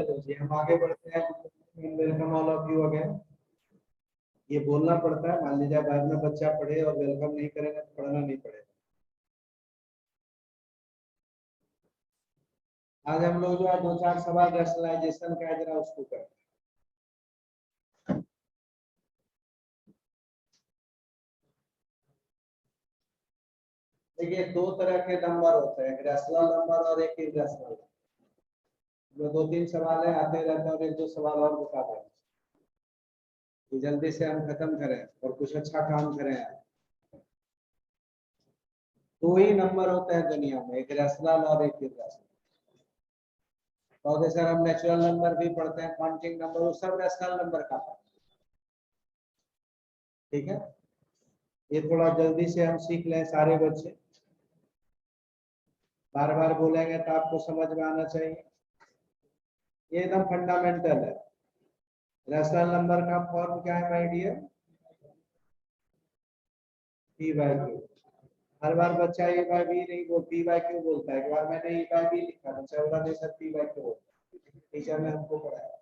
चलो जी हम आगे बढ़ते हैं। Welcome all of you again. ये बोलना पड़ता है, मान लीजिए बाद में बच्चा पढ़े और वेलकम नहीं करेगा तो पढ़ना नहीं पड़ेगा। आज हम लोग जो है 2-4 सवाल रैशनलाइजेशन का है, जरा उसको करते हैं। देखिए दो तरह के नंबर होते हैं, एक रैशनल नंबर और एक इर्रेशनल। जो 2-3 सवाल है आते रहते हैं और 1-2 सवाल और बता दें तो जल्दी से हम खत्म करें और कुछ अच्छा काम करें। दो ही नंबर होते हैं दुनिया में, एक रैशनल और एक इर्रेशनल। तो जैसे हम नेचुरल नंबर भी पढ़ते हैं, काउंटिंग नंबर, वो सब रैशनल नंबर का है। ठीक है, ये थोड़ा जल्दी से हम सीख लें सारे बच्चे। बार बार बोलेंगे तो आपको समझ में आना चाहिए। ये एकदम फंडामेंटल है। रैशनल नंबर का फॉर्म क्या है my dear? P by Q. हर बार बच्चा ए बाय बी नहीं बोल, पी बाय क्यू बोलता है। एक बार मैंने ए बाय बी लिखा था, बोला नहीं सर पी बाय क्यू बोलता है। टीचर ने हमको पढ़ाया,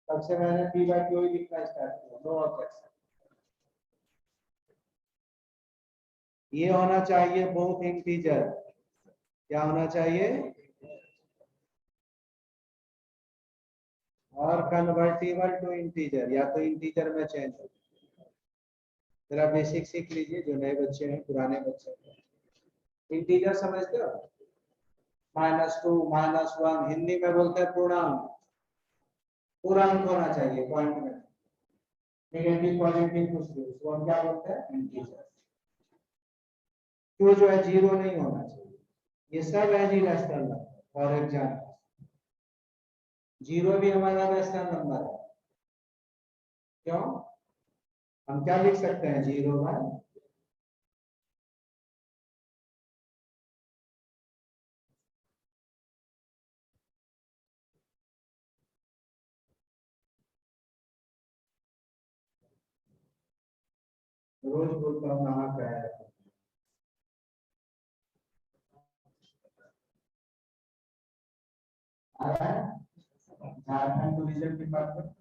तब से मैंने पी बाय क्यू ही लिखना स्टार्ट किया। No objection. ये होना चाहिए बोथ इंटीजर। क्या होना चाहिए? और कन्वर्टिबल टू इंटीजर, या तो इंटीजर में चेंज हो। जरा बेसिक सीख लीजिए जो नए बच्चे हैं, पुराने बच्चे हैं। इंटीजर समझते हो? -2, -1, हिंदी में बोलते हैं पूर्णांक। पूर्णांक होना चाहिए पॉइंट में। नेगेटिव पॉजिटिव कुछ भी, उसको हम क्या बोलते हैं? इंटीजर। क्यों जो है जीरो नहीं होना चाहिए। ये सब है जी rational number. For example zero भी हमारा रैशनल नंबर है। क्यों? हम क्या लिख सकते हैं? 0/, रोज बोलता हूँ नहा का है। Jharkhand tourism department.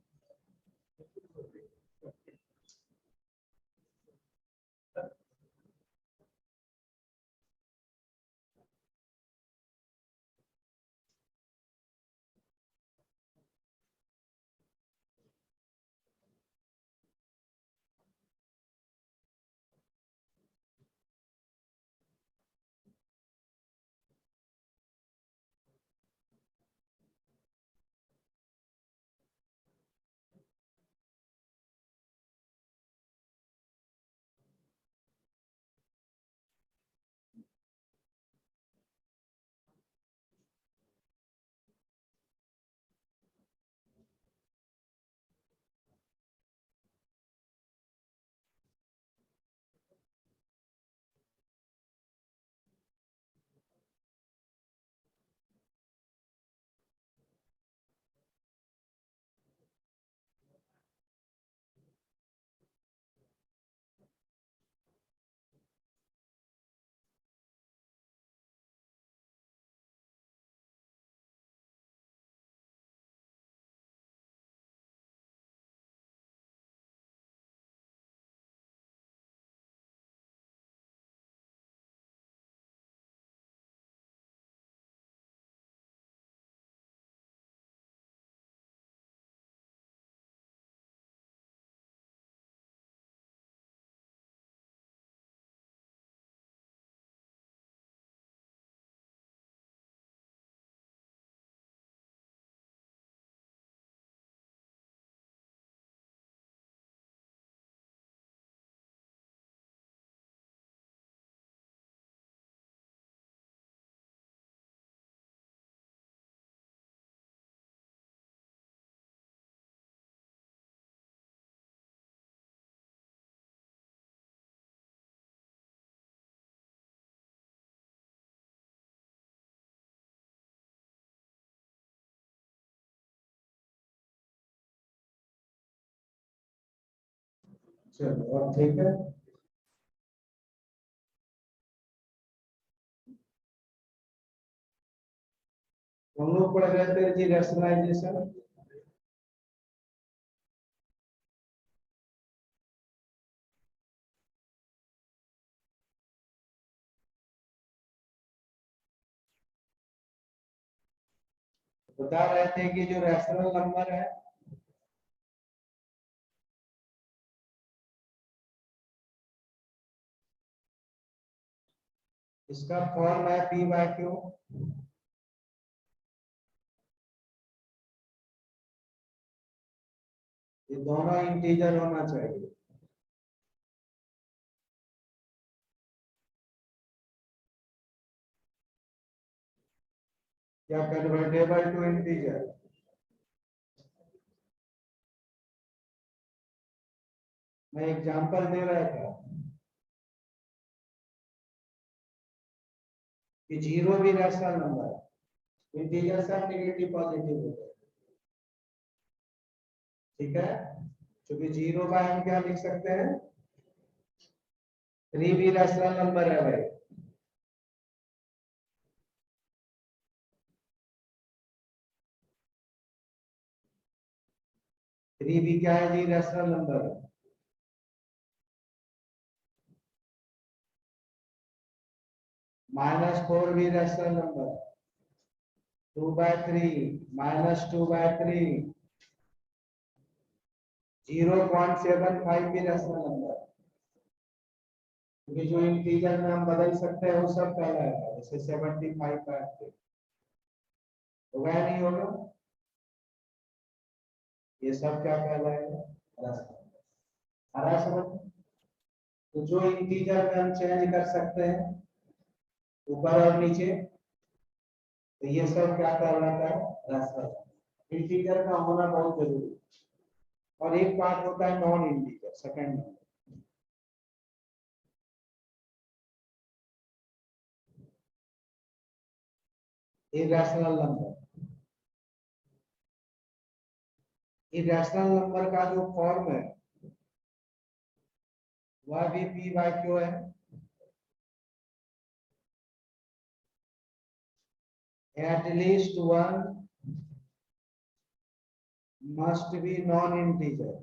चलो और ठीक है। हम लोग पढ़ रहे थे जी रैशनलाइजेशन। बता रहे थे कि जो रैशनल नंबर है इसका फॉर्म है पी बाय क्यू। ये दोनों इंटीजर होना चाहिए। क्या कन्वर्टेबल टू इंटीजर। मैं एग्जांपल दे रहा था कि जीरो भी रैशनल नंबर है, इंटीजर सब नेगेटिव पॉजिटिव होते हैं। ठीक है, क्योंकि जीरो बाय हम क्या लिख सकते हैं, 3 भी रैशनल नंबर है भाई। थ्री भी क्या है जी, रैशनल नंबर है। -4 भी रैशनल नंबर है। 2/3 -2/3 0.75 भी रैशनल नंबर है। क्योंकि जो इंटीजर में हम बदल सकते हैं वो सब कहलाएगा, जैसे 75/3 होगा या नहीं होगा, ये सब क्या कहलाएगा, रैशनल। आ रहा है समझ। तो जो इंटीजर में हम चेंज कर सकते हैं ऊपर और नीचे, तो ये सब क्या कहलाता है, रैशनल। इंटीजर का होना बहुत जरूरी है। और एक पार्ट होता है non integer, second number. Irrational number, irrational number का जो फॉर्म है वह भी पी बाय क्यू है। At least one must be non integer.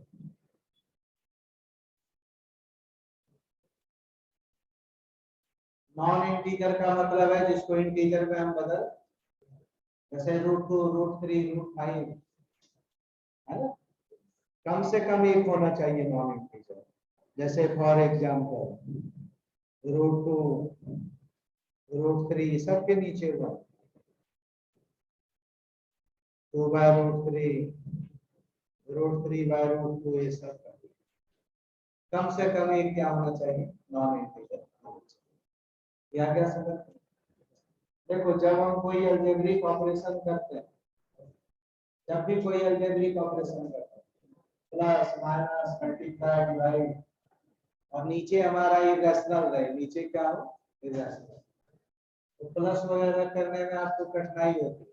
Non integer का मतलब है जिसको इंटीजर में हम बदल, जैसे √2 √3 √5 है ना, कम से कम एक होना चाहिए नॉन इंटीजर। जैसे फॉर एग्जांपल √2 √3 सबके नीचे हुआ 2/√3 √3/√2, ये सब कम से कम एक क्या होना चाहिए, नॉन इंटीजर। या क्या समझ। देखो जब हम कोई अलजेब्रिक ऑपरेशन करते हैं, जब भी कोई अलजेब्रिक ऑपरेशन करते हैं, प्लस माइनस मल्टीप्लाई डिवाइड, और नीचे हमारा इरेशनल रहे, नीचे क्या हो, इरेशनल, तो प्लस वगैरह करने में आपको कठिनाई होती है।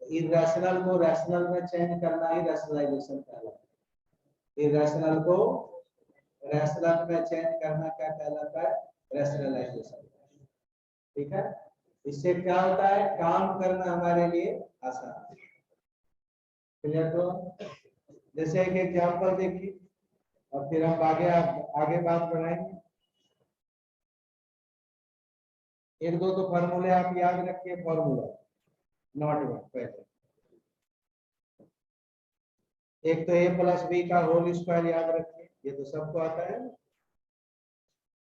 तो इरेशनल को रैशनल में चेंज करना ही रैशनलाइजेशन कहलाता है। इरेशनल को रैशनल में चेंज करना क्या कहलाता है, रैशनलाइजेशन। ठीक है, इससे क्या होता है, काम करना हमारे लिए आसान। क्लियर। तो जैसे एक एग्जांपल देखिए और फिर हम आगे बात बढ़ाएंगे। एक दो तो फॉर्मूले आप याद रखिए, फॉर्मूला नॉट वन पहले। एक तो a+b का होल स्क्वायर याद रखिए, ये तो सबको आता है,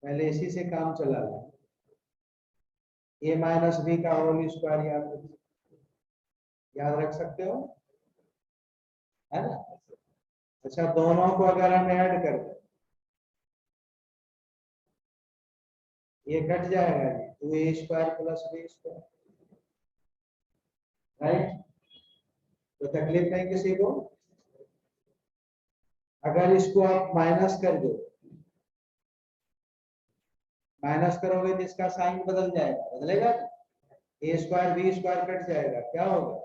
पहले इसी से काम चला लें। a-b का होल स्क्वायर याद रखिए, याद रख सकते हो, है ना। अच्छा, दोनों को अगर हम ऐड कर दें, ये कट जाएगा जी, 2a² + b², राइट। तो तकलीफ नहीं किसी को। अगर इसको आप माइनस कर दो, माइनस करोगे तो इसका साइन बदल जाएगा, बदलेगा, a² b² कट जाएगा, क्या होगा,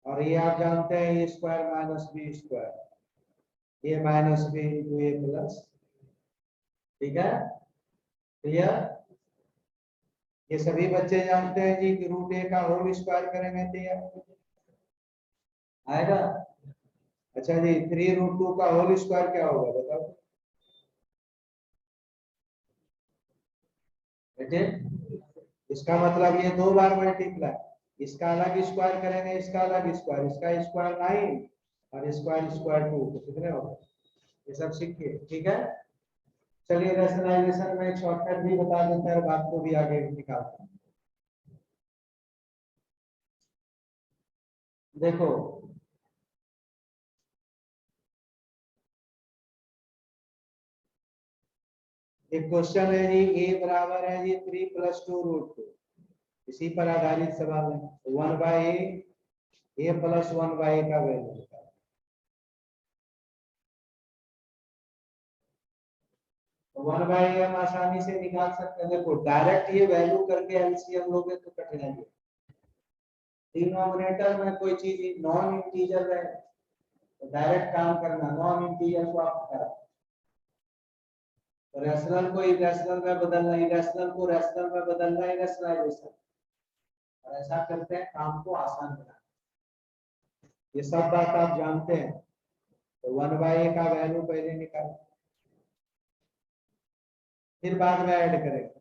और ये आप जानते हैं a² - b², a - b × a+, ठीक है, क्लियर। ये सभी बच्चे जानते हैं जी कि रूट ए का होल स्क्वायर करेंगे तो ये आएगा। अच्छा जी 3√2 का होल स्क्वायर क्या होगा बताओ बेटे। इसका मतलब ये 2 बार मल्टीप्लाई, इसका अलग स्क्वायर करेंगे, इसका अलग स्क्वायर, इसका स्क्वायर 9 और स्क्वायर स्क्वायर 2, तो कितने हो गए? ये सब सीखिए, ठीक है। चलिए रैशनलाइजेशन में एक शॉर्टकट भी बता देते हैं, बात को भी आगे निकालते हैं। देखो एक क्वेश्चन है जी, ए बराबर है जी 3+2√2, इसी पर आधारित सवाल है। 1/a, a + 1/a का वैल्यू निकालो। तो 1/a हम आसानी से निकाल सकते हैं। देखो डायरेक्ट ये वैल्यू करके एलसीएम लोगे तो कठिनाई है। डिनोमिनेटर में कोई चीज नॉन इंटीजर है तो डायरेक्ट काम करना, नॉन इंटीजर को आप हटा, तो रैशनल को इरेशनल में बदलना, इरेशनल को रैशनल में बदलना, इरेशनलाइजेशन। और ऐसा करते हैं काम को आसान बनाना। ये सब बात आप जानते हैं। तो 1/a का वैल्यू पहले निकालो, फिर बाद में ऐड करेंगे।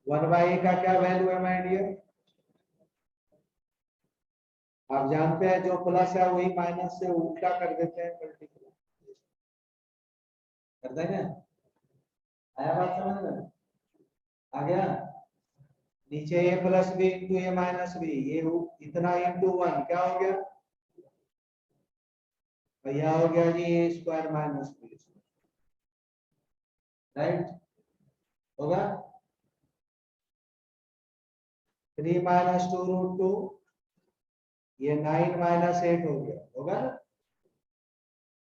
1/a का क्या वैल्यू है माय डियर? आप जानते हैं जो प्लस है वही माइनस से उल्टा कर देते हैं, मल्टीप्लाई कर देंगे। आया बात समझ में? आ गया। नीचे a + b × a - b, ये इतना इंटू 1 क्या हो गया भैया? हो गया जी a² - b, राइट? होगा 3 - 2√2, ये 9 - 8 हो गया, होगा ना?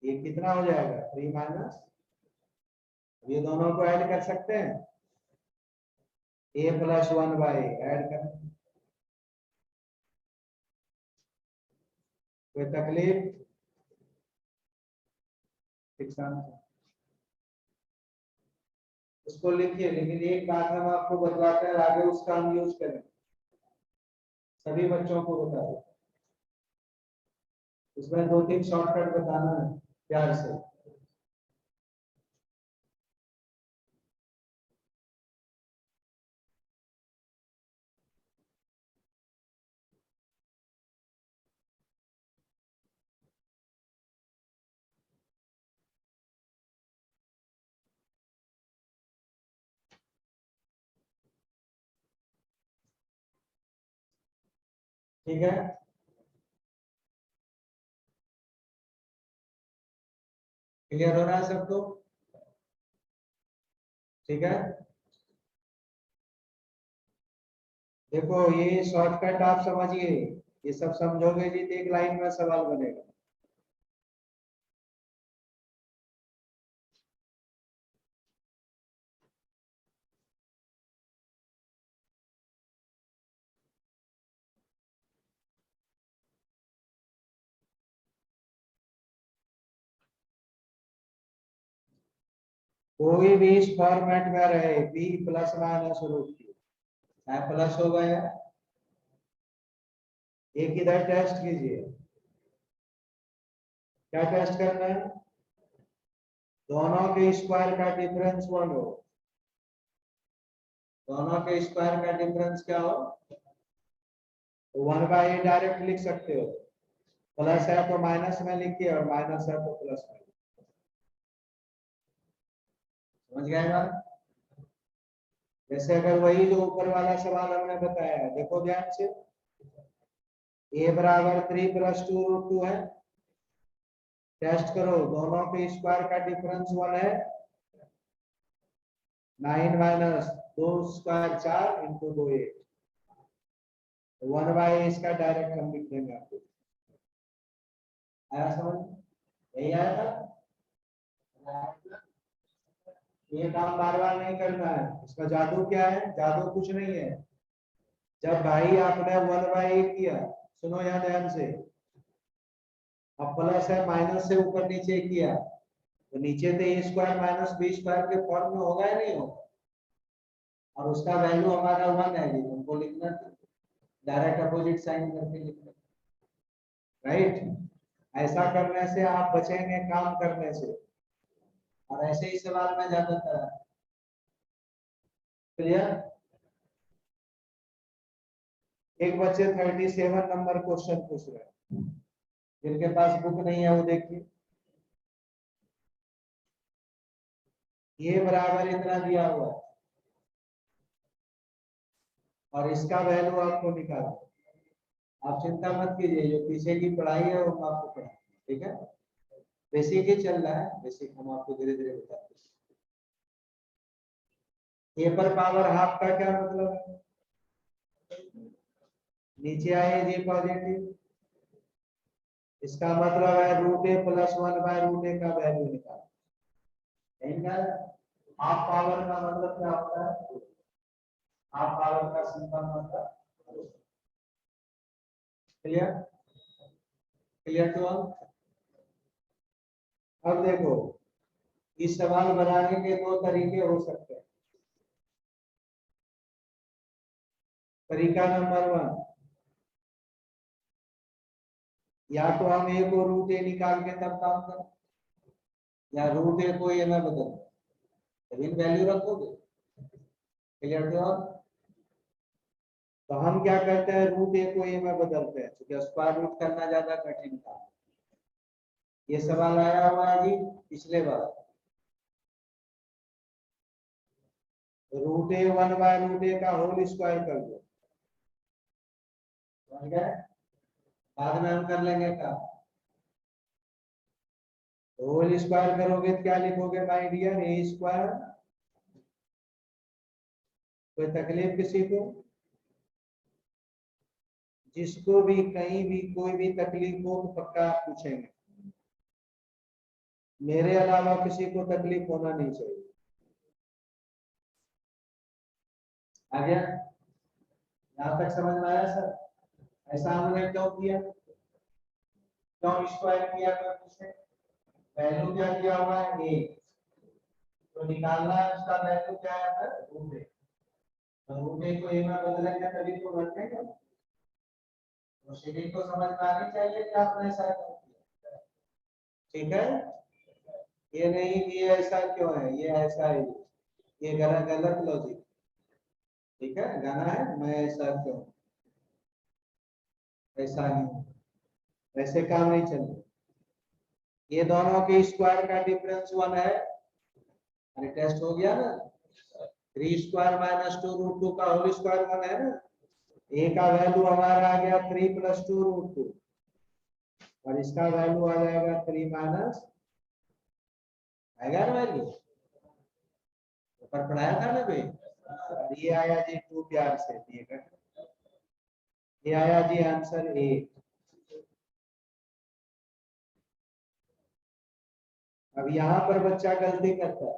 ये कितना हो जाएगा 3 माइनस, ये दोनों को ऐड कर सकते हैं, a + 1/a ऐड कर, कोई तकलीफ? इसको लिखिए, लेकिन एक बात हम आपको बतलाते हैं, आगे उसका हम यूज करें, सभी बच्चों को बता दो। इसमें 2-3 शॉर्टकट बताना है प्यार से। ठीक है, क्लियर हो रहा है सबको? ठीक है, देखो ये शॉर्टकट आप समझिए, ये सब समझोगे जी तो एक लाइन में सवाल बनेगा। कोई भी इस फॉर्मेट में रहे, b ± चाहे प्लस होगा या, एक इधर टेस्ट कीजिए। क्या टेस्ट करना है? दोनों के स्क्वायर का डिफरेंस 1 हो, दोनों के स्क्वायर का डिफरेंस क्या हो? तो 1/a डायरेक्ट लिख सकते हो, प्लस है तो माइनस में लिखिए और माइनस है तो प्लस में। समझ गए बात? जैसे अगर वही जो ऊपर वाला सवाल हमने बताया है, देखो ध्यान से, a बराबर 3+2√2 है, टेस्ट करो, दोनों के स्क्वायर का डिफरेंस 1 है, 9 - 2 स्क्वायर 4 × 2 8, 1/a इसका डायरेक्ट हम लिख देंगे आपको। आया समझ? यही आया था। ये काम बार बार नहीं करना है, इसका जादू क्या है? जादू कुछ नहीं है। जब भाई आपने 1/a किया, सुनो यहाँ ध्यान से, अब प्लस है माइनस से ऊपर नीचे किया, तो नीचे तो a² - b² के फॉर्म में होगा या नहीं होगा? और उसका वैल्यू हमारा 1 है जी, तुमको लिखना डायरेक्ट अपोजिट साइन करके लिखना, राइट। ऐसा करने से आप बचेंगे काम करने से, और ऐसे ही सवाल में ज्यादातर है। क्लियर। एक बच्चे 37 नंबर क्वेश्चन पूछ रहे हैं, जिनके पास बुक नहीं है वो देखिए, ये बराबर इतना दिया हुआ है और इसका वैल्यू आपको निकालना। आप चिंता मत कीजिए, जो पीछे की पढ़ाई है वो हम आपको पढ़ाएंगे, ठीक है। बेसिक ही चल रहा है, बेसिक हम आपको धीरे धीरे बताते हैं। ए पर पावर हाफ का क्या मतलब है, नीचे आए जी पॉजिटिव, इसका मतलब है रूट ए प्लस 1/√a का वैल्यू निकाल। हाफ पावर का मतलब क्या होता है, हाफ पावर का सिंपल मतलब, क्लियर, क्लियर टू ऑल। अब देखो, इस सवाल बनाने के दो तरीके हो सकते हैं। तरीका नंबर 1, या तो हम ए को रूट ए निकाल के तब काम करें, या रूट ए को ए में बदल तभी वैल्यू रखोगे, क्लियर टू ऑल। तो हम क्या करते हैं, रूट ए को ए में बदलते हैं, क्योंकि स्क्वायर रूट करना ज्यादा कठिन था। ये सवाल आया हुआ है जी पिछले बार, रूट ए 1/√a का होल स्क्वायर कर दो, समझ गए। बाद में हम कर लेंगे काम। होल स्क्वायर करोगे तो क्या लिखोगे माय डियर, ए स्क्वायर। कोई तकलीफ किसी को, जिसको भी कहीं भी कोई भी तकलीफ हो तो पक्का आप पूछेंगे, मेरे अलावा किसी को तकलीफ होना नहीं चाहिए। आ गया, यहाँ तक समझ में आया सर। ऐसा हमने क्यों किया, क्यों स्क्वायर किया, मैं पूछे वैल्यू क्या दिया हुआ है ए, तो निकालना है उसका वैल्यू क्या है, रूट ए। रूट ए को ए में बदलेंगे तभी तो बदलेगा, तो सीधी को समझ में आनी चाहिए कि आपने ऐसा क्यों किया, ठीक है। ये नहीं कि ये ऐसा क्यों है, ये ऐसा है, ये गलत गलत लॉजिक, ठीक है। गाना है मैं ऐसा क्यों, ऐसा नहीं, वैसे काम नहीं चलता। ये दोनों के स्क्वायर का डिफरेंस 1 है, अरे टेस्ट हो गया ना। 3² - 2√2 का होल स्क्वायर 1 है ना, ए का वैल्यू हमारा आ गया 3 + 2√2, और इसका वैल्यू आ जाएगा 3 माइनस, आएगा ना वैल्यू, ऊपर पढ़ाया था ना भाई। और ये आया जी 2 प्यार से दिएगा, ये आया जी आंसर ए। अब यहाँ पर बच्चा गलती करता है,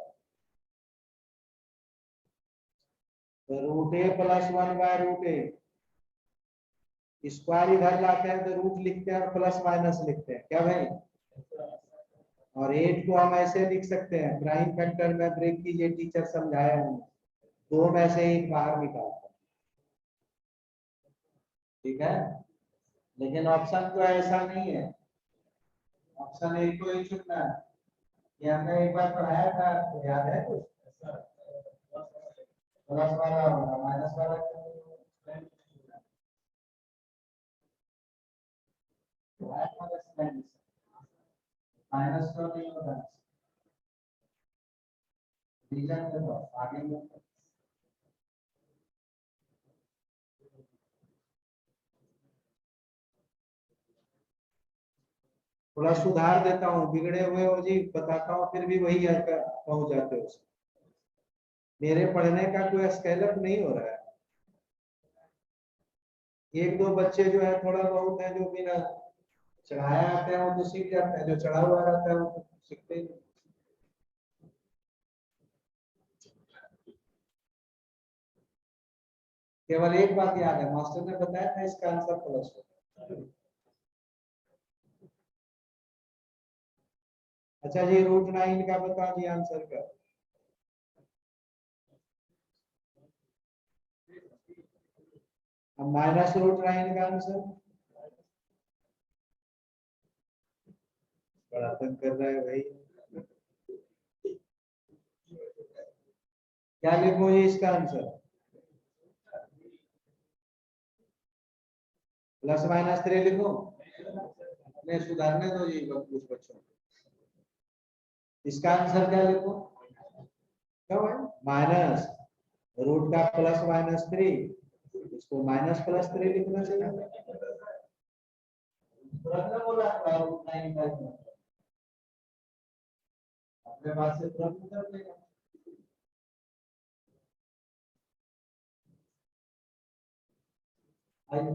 तो रूट ए प्लस 1/√a, स्क्वायर इधर लाते हैं तो रूट लिखते हैं और प्लस माइनस लिखते हैं, क्या भाई। और 8 को हम ऐसे लिख सकते हैं, प्राइम फैक्टर में ब्रेक कीजिए, टीचर समझाया है, दो में से एक बाहर निकालते हैं, ठीक है। लेकिन ऑप्शन तो ऐसा नहीं है, ऑप्शन एक को ही चुनना है। ये हमने एक बार पढ़ाया था, तो याद है कुछ, प्लस वाला होगा माइनस वाला माइनस तो नहीं होगा, रीजन तो आगे में। थोड़ा सुधार देता हूँ, बिगड़े हुए हो जी बताता हूँ, फिर भी वही पहुंच जाते हो। मेरे पढ़ने का कोई स्केल अप नहीं हो रहा है। एक दो बच्चे जो है थोड़ा बहुत है जो बिना चढ़ाया आते हैं वो तो सीख जाते हैं, जो चढ़ा हुआ रहता है वो तो सीखते ही नहीं। केवल एक बात याद है, मास्टर ने बताया था इसका आंसर प्लस होगा। अच्छा जी, √9 का बता दिया आंसर का। अब -√9 का आंसर बड़ा तंग कर रहा है भाई। क्या लिखूं ये इसका आंसर? +-3 लिखूं? नहीं, सुधारने दो जी कुछ बच्चों को। इसका आंसर क्या लिखूं? क्या है? माइनस रूट का +-3, इसको -+3 लिखना चाहिए। तुरंत ना बोला √9 का अपने पास से तुरंत कर देगा। आइए,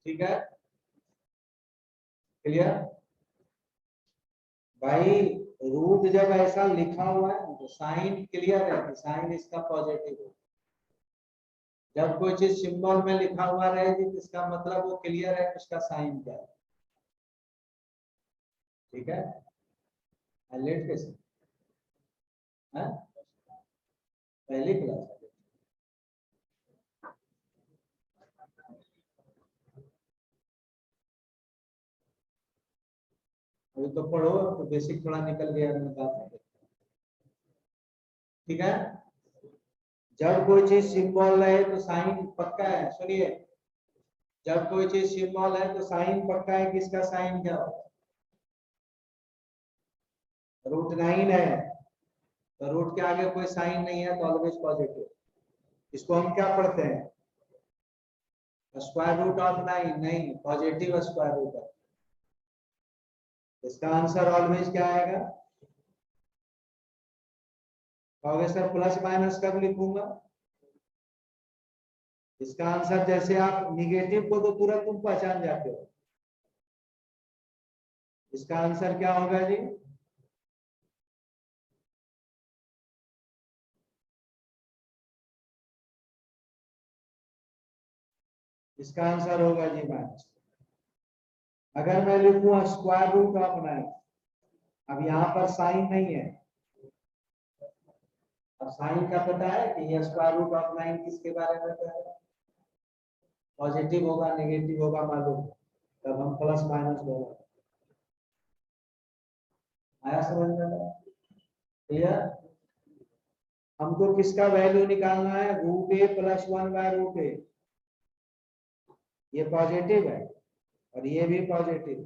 ठीक है, क्लियर भाई। रूट जब ऐसा लिखा हुआ है तो साइन क्लियर है कि साइन इसका पॉजिटिव है। जब कोई चीज सिंबल में लिखा हुआ रहेगी तो इसका मतलब वो क्लियर है उसका साइन क्या है। ठीक है, लेट कैसे है? पहली क्लास अभी तो पढ़ो तो बेसिक थोड़ा निकल गया मैं बात। ठीक है, जब कोई चीज सिंबल है तो साइन पक्का है। सुनिए, जब कोई चीज सिंबल है तो साइन पक्का है। किसका साइन क्या हो? √9 है तो रूट के आगे कोई साइन नहीं है तो ऑलवेज पॉजिटिव। इसको हम क्या पढ़ते हैं? √9 नहीं, पॉजिटिव स्क्वायर रूट है। इसका आंसर ऑलवेज क्या आएगा? कहोगे सर प्लस माइनस कब लिखूंगा? इसका आंसर जैसे आप निगेटिव को तो तुरंत तुम पहचान जाते हो। इसका आंसर क्या होगा जी? इसका आंसर होगा जी माइनस। अगर मैं लिखूं √9, अब यहाँ पर साइन नहीं है। अब साइन का पता है कि ये √9 किसके बारे में है? पॉजिटिव होगा नेगेटिव होगा मालूम, तब हम प्लस माइनस बोला। आया समझ में? क्लियर? हमको किसका वैल्यू निकालना है? √a + 1/√a। ये पॉजिटिव है और ये भी पॉजिटिव,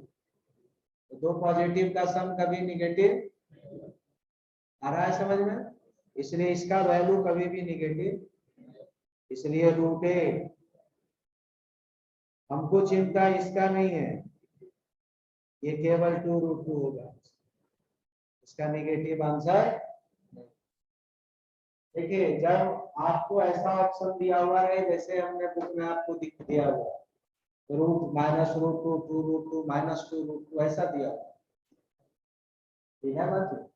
तो दो पॉजिटिव का सम कभी निगेटिव। आ रहा है समझ में? इसलिए इसका वैल्यू कभी भी निगेटिव, इसलिए √a। हमको चिंता इसका नहीं है, ये केवल 2√2 होगा। इसका निगेटिव आंसर। देखिए, जब आपको ऐसा ऑप्शन दिया हुआ है जैसे हमने बुक में आपको दिख दिया हुआ √-√2 2√2 -2√2 ऐसा दिया हुआ, ठीक है बात?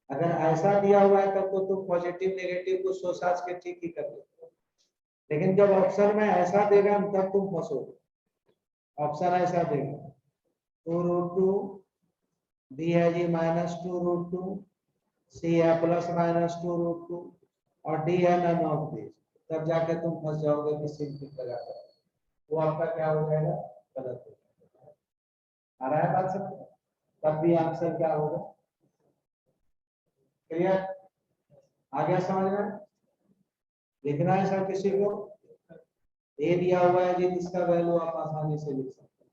अगर ऐसा दिया हुआ है तब तो तुम पॉजिटिव नेगेटिव को सोच साच के ठीक ही कर लो, लेकिन जब ऑप्शन में ऐसा देगा तब तुम फंसोगे। ऑप्शन ऐसा देगा 2√2, बी है जी -2√2, सी है +-2√2 और डी है नन ऑफ दिस। तब जाके तुम फंस जाओगे कि सिंपल लगा कर, वो आपका क्या हो जाएगा? गलत हो जाएगा। आ रहा है बात समझ? तब भी आंसर क्या होगा? क्लियर? आ गया समझ में? लिखना है सर किसी को? ए दिया हुआ है जी, जिसका वैल्यू आप आसानी से लिख सकते हैं।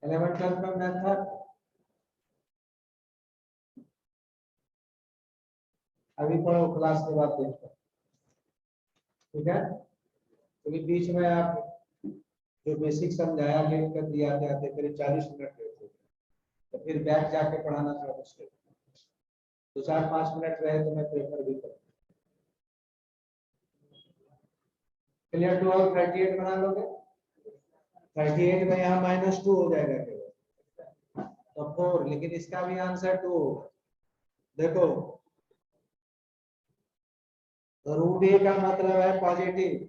11th-12th में मैथ था, अभी पढ़ो क्लास के बाद देखो, ठीक है? क्योंकि बीच में आप जो बेसिक समझाया लेट कर दिया जाते करीब 40 मिनट रहते, तो फिर बैठ जाके पढ़ाना थोड़ा मुश्किल। तो 4-5 मिनट रहे तो मैं प्रेफर भी करूँ। क्लियर? 12 38 बना लोगे? 38 में यहाँ -2 हो जाएगा केवल, तो 4, लेकिन इसका भी आंसर 2 होगा। देखो, √a का मतलब है पॉजिटिव,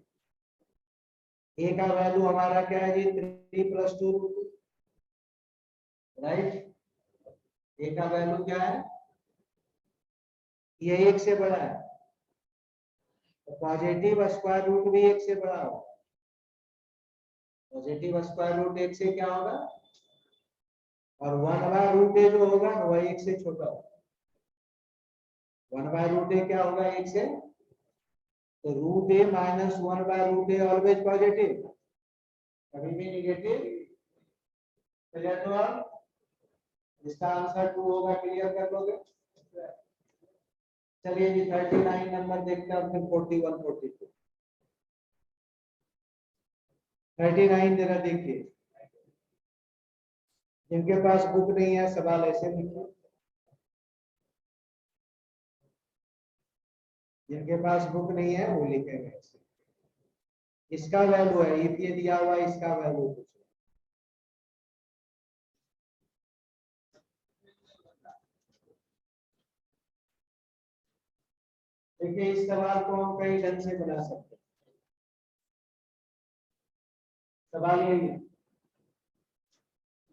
a का वैल्यू हमारा क्या है जी? 3 + 2√2, राइट? a का वैल्यू क्या है? ये 1 से बड़ा है, तो पॉजिटिव स्क्वायर रूट भी 1 से बड़ा होगा। पॉजिटिव स्क्वायर रूट 1 से क्या होगा, और 1/√a जो होगा वह 1 से छोटा होगा। 1/√a क्या होगा 1 से, तो √a minus 1/√a always positive, कभी भी निगेटिव। क्लियर तो आप, इसका आंसर 2 होगा। क्लियर कर लोगे। चलिए जी 39 नंबर देखते हैं, फिर 41 42 39 जरा देखिए। जिनके पास बुक नहीं है सवाल ऐसे लिखिए, जिनके पास बुक नहीं है वो लिखेंगे ऐसे। इसका वैल्यू है, ये दिया हुआ है, इसका वैल्यू कुछ देखिए। इस सवाल को हम कई ढंग से बना सकते हैं। सवाल यही है,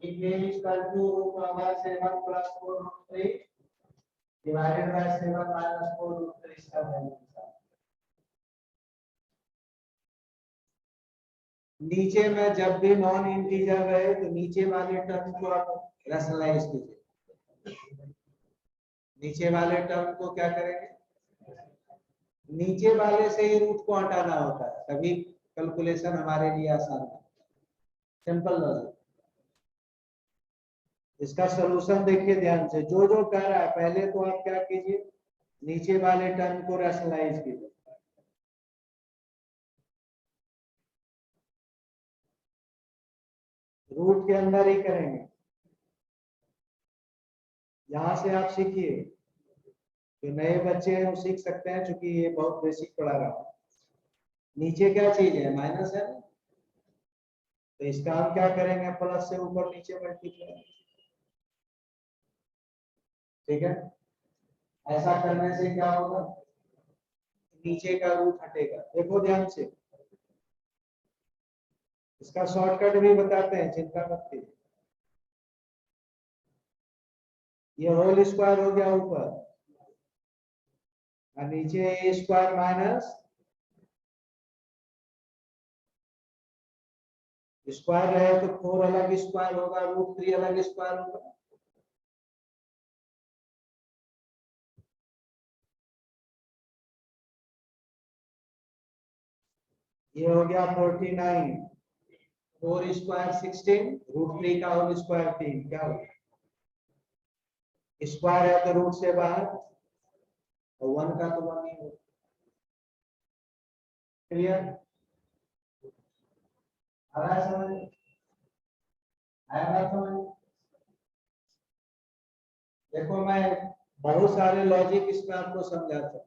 if a is equal to √7 plus 4√3 divided by 7 minus 4√3 इसका वैल्यू नीचे में जब भी नॉन इंटीजर रहे तो नीचे वाले टर्म को आप रैशनलाइज कीजिए। नीचे वाले टर्म को क्या करेंगे, नीचे वाले से ही रूट को हटाना होता है, तभी कैलकुलेशन हमारे लिए आसान है। Simple logic. इसका सॉल्यूशन देखिए ध्यान से, जो जो कह रहा है पहले तो आप क्या कीजिए, नीचे वाले टर्म को रैशनलाइज कीजिए। रूट के अंदर ही करेंगे। यहां से आप सीखिए, जो नए बच्चे हैं वो सीख सकते हैं, क्योंकि ये बहुत बेसिक पढ़ा रहा हूं। नीचे क्या चीज है, माइनस है, तो इसका हम क्या करेंगे, प्लस से ऊपर नीचे मल्टीप्लाई। ठीक है, ऐसा करने से क्या होगा, नीचे का रूट हटेगा। देखो ध्यान से, इसका शॉर्टकट भी बताते हैं, चिंता मत कीजिए। ये होल स्क्वायर हो गया ऊपर, और नीचे ए स्क्वायर माइनस स्क्वायर रहे तो 4 अलग स्क्वायर होगा, √3 अलग स्क्वायर होगा। ये हो गया 49, 4 स्क्वायर 16, √3 का होल स्क्वायर 3, क्या होगा, स्क्वायर है तो रूट से बाहर, और 1 का तो 1 ही होगा। क्लियर, आ रहा है समझ, आया समझ। देखो मैं बहुत सारे लॉजिक इसमें आपको समझा सकता हूँ।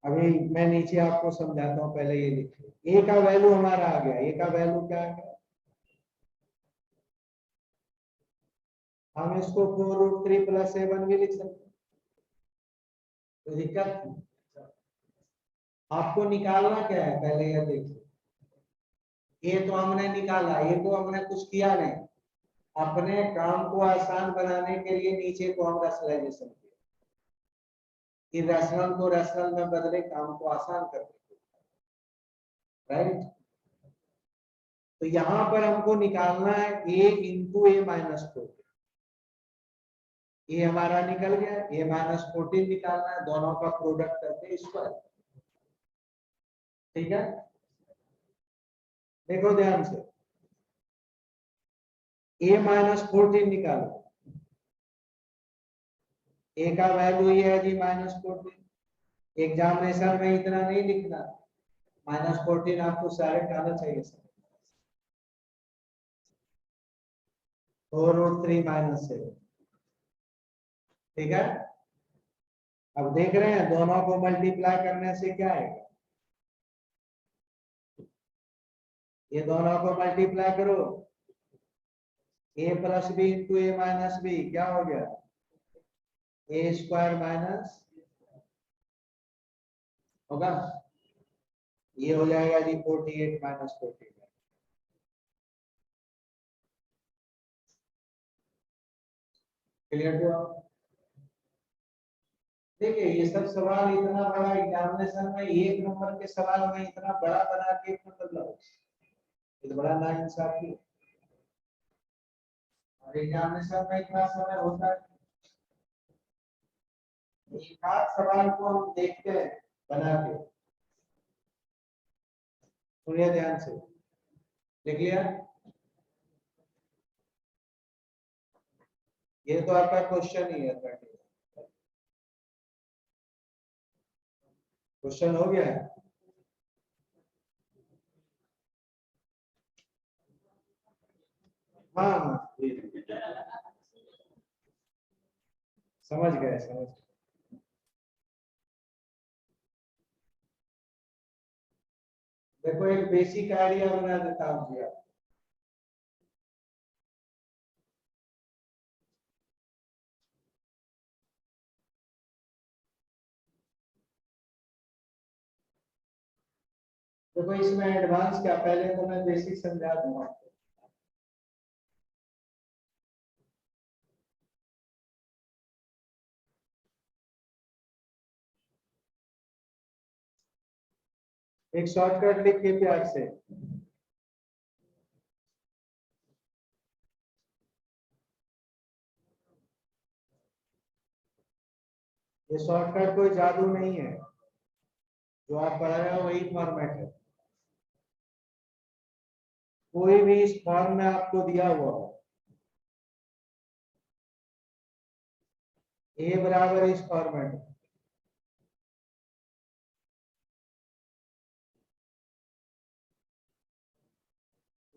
अभी मैं नीचे आपको समझाता हूँ, पहले ये लिखिए। ए का वैल्यू हमारा आ गया, ए का वैल्यू क्या आ गया, हम इसको 4√3 + 7 भी लिख सकते हैं, तो दिक्कत नहीं। आपको निकालना क्या है, पहले यह देखिए। ये तो हमने निकाला, ये तो हमने कुछ किया नहीं, अपने काम को आसान बनाने के लिए नीचे को हम रैशनलाइजेशन किया, इरेशनल को रैशनल में बदले, काम को आसान कर देते, राइट। तो यहां पर हमको निकालना है a इंटू a माइनस 4। ये हमारा निकल गया, a माइनस 14 निकालना है, दोनों का प्रोडक्ट करके स्क्वायर। ठीक है, देखो ध्यान से, a माइनस 14 निकालो, a का वैल्यू ये है जी -14। एग्जामिनेशन में इतना नहीं लिखना, -14 आपको डायरेक्ट आना चाहिए सर। 4√3 -7, ठीक है। अब देख रहे हैं दोनों को मल्टीप्लाई करने से क्या है, ये दोनों को मल्टीप्लाई करो, a + b into a minus b, क्या हो गया, a स्क्वायर माइनस होगा, ये हो जाएगा जी 48 - 14। क्लियर हुआ? देखिए ये सब सवाल इतना बड़ा एग्जामिनेशन में एक नंबर के सवाल में इतना बड़ा बना के मतलब ये तो बड़ा नाइंसाफी है। और एग्जामिनेशन में इतना समय होता है, एक आध सवाल को हम देखते हैं बना के। सुनिए ध्यान से, देख लिया? ये तो आपका क्वेश्चन ही है। क्वेश्चन हो गया है? हाँ हाँ समझ गए समझ गए। देखो एक बेसिक आइडिया बना देता हूँ जी आप। देखो इसमें एडवांस क्या, पहले तो मैं बेसिक समझा दूंगा। एक शॉर्टकट लिखिए प्यार से। ये शॉर्टकट कोई जादू नहीं है, जो आप पढ़ा रहे हो वही फॉर्मेट है। कोई भी इस फॉर्म में आपको दिया हुआ हो, ए बराबर इस फॉर्मेट में,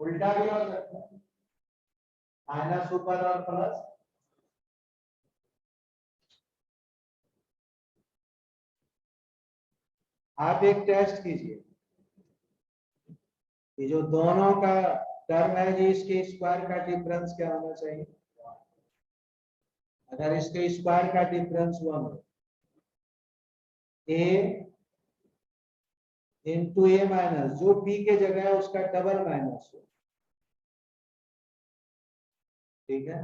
उल्टा भी हो सकता है, माइनस ऊपर और प्लस। आप एक टेस्ट कीजिए, ये जो दोनों का टर्म है जी, इसके स्क्वायर का डिफरेंस क्या होना चाहिए? अगर इसके स्क्वायर का डिफरेंस 1 हो, ए इंटू ए माइनस, जो बी के जगह है उसका डबल माइनस हो, ठीक है?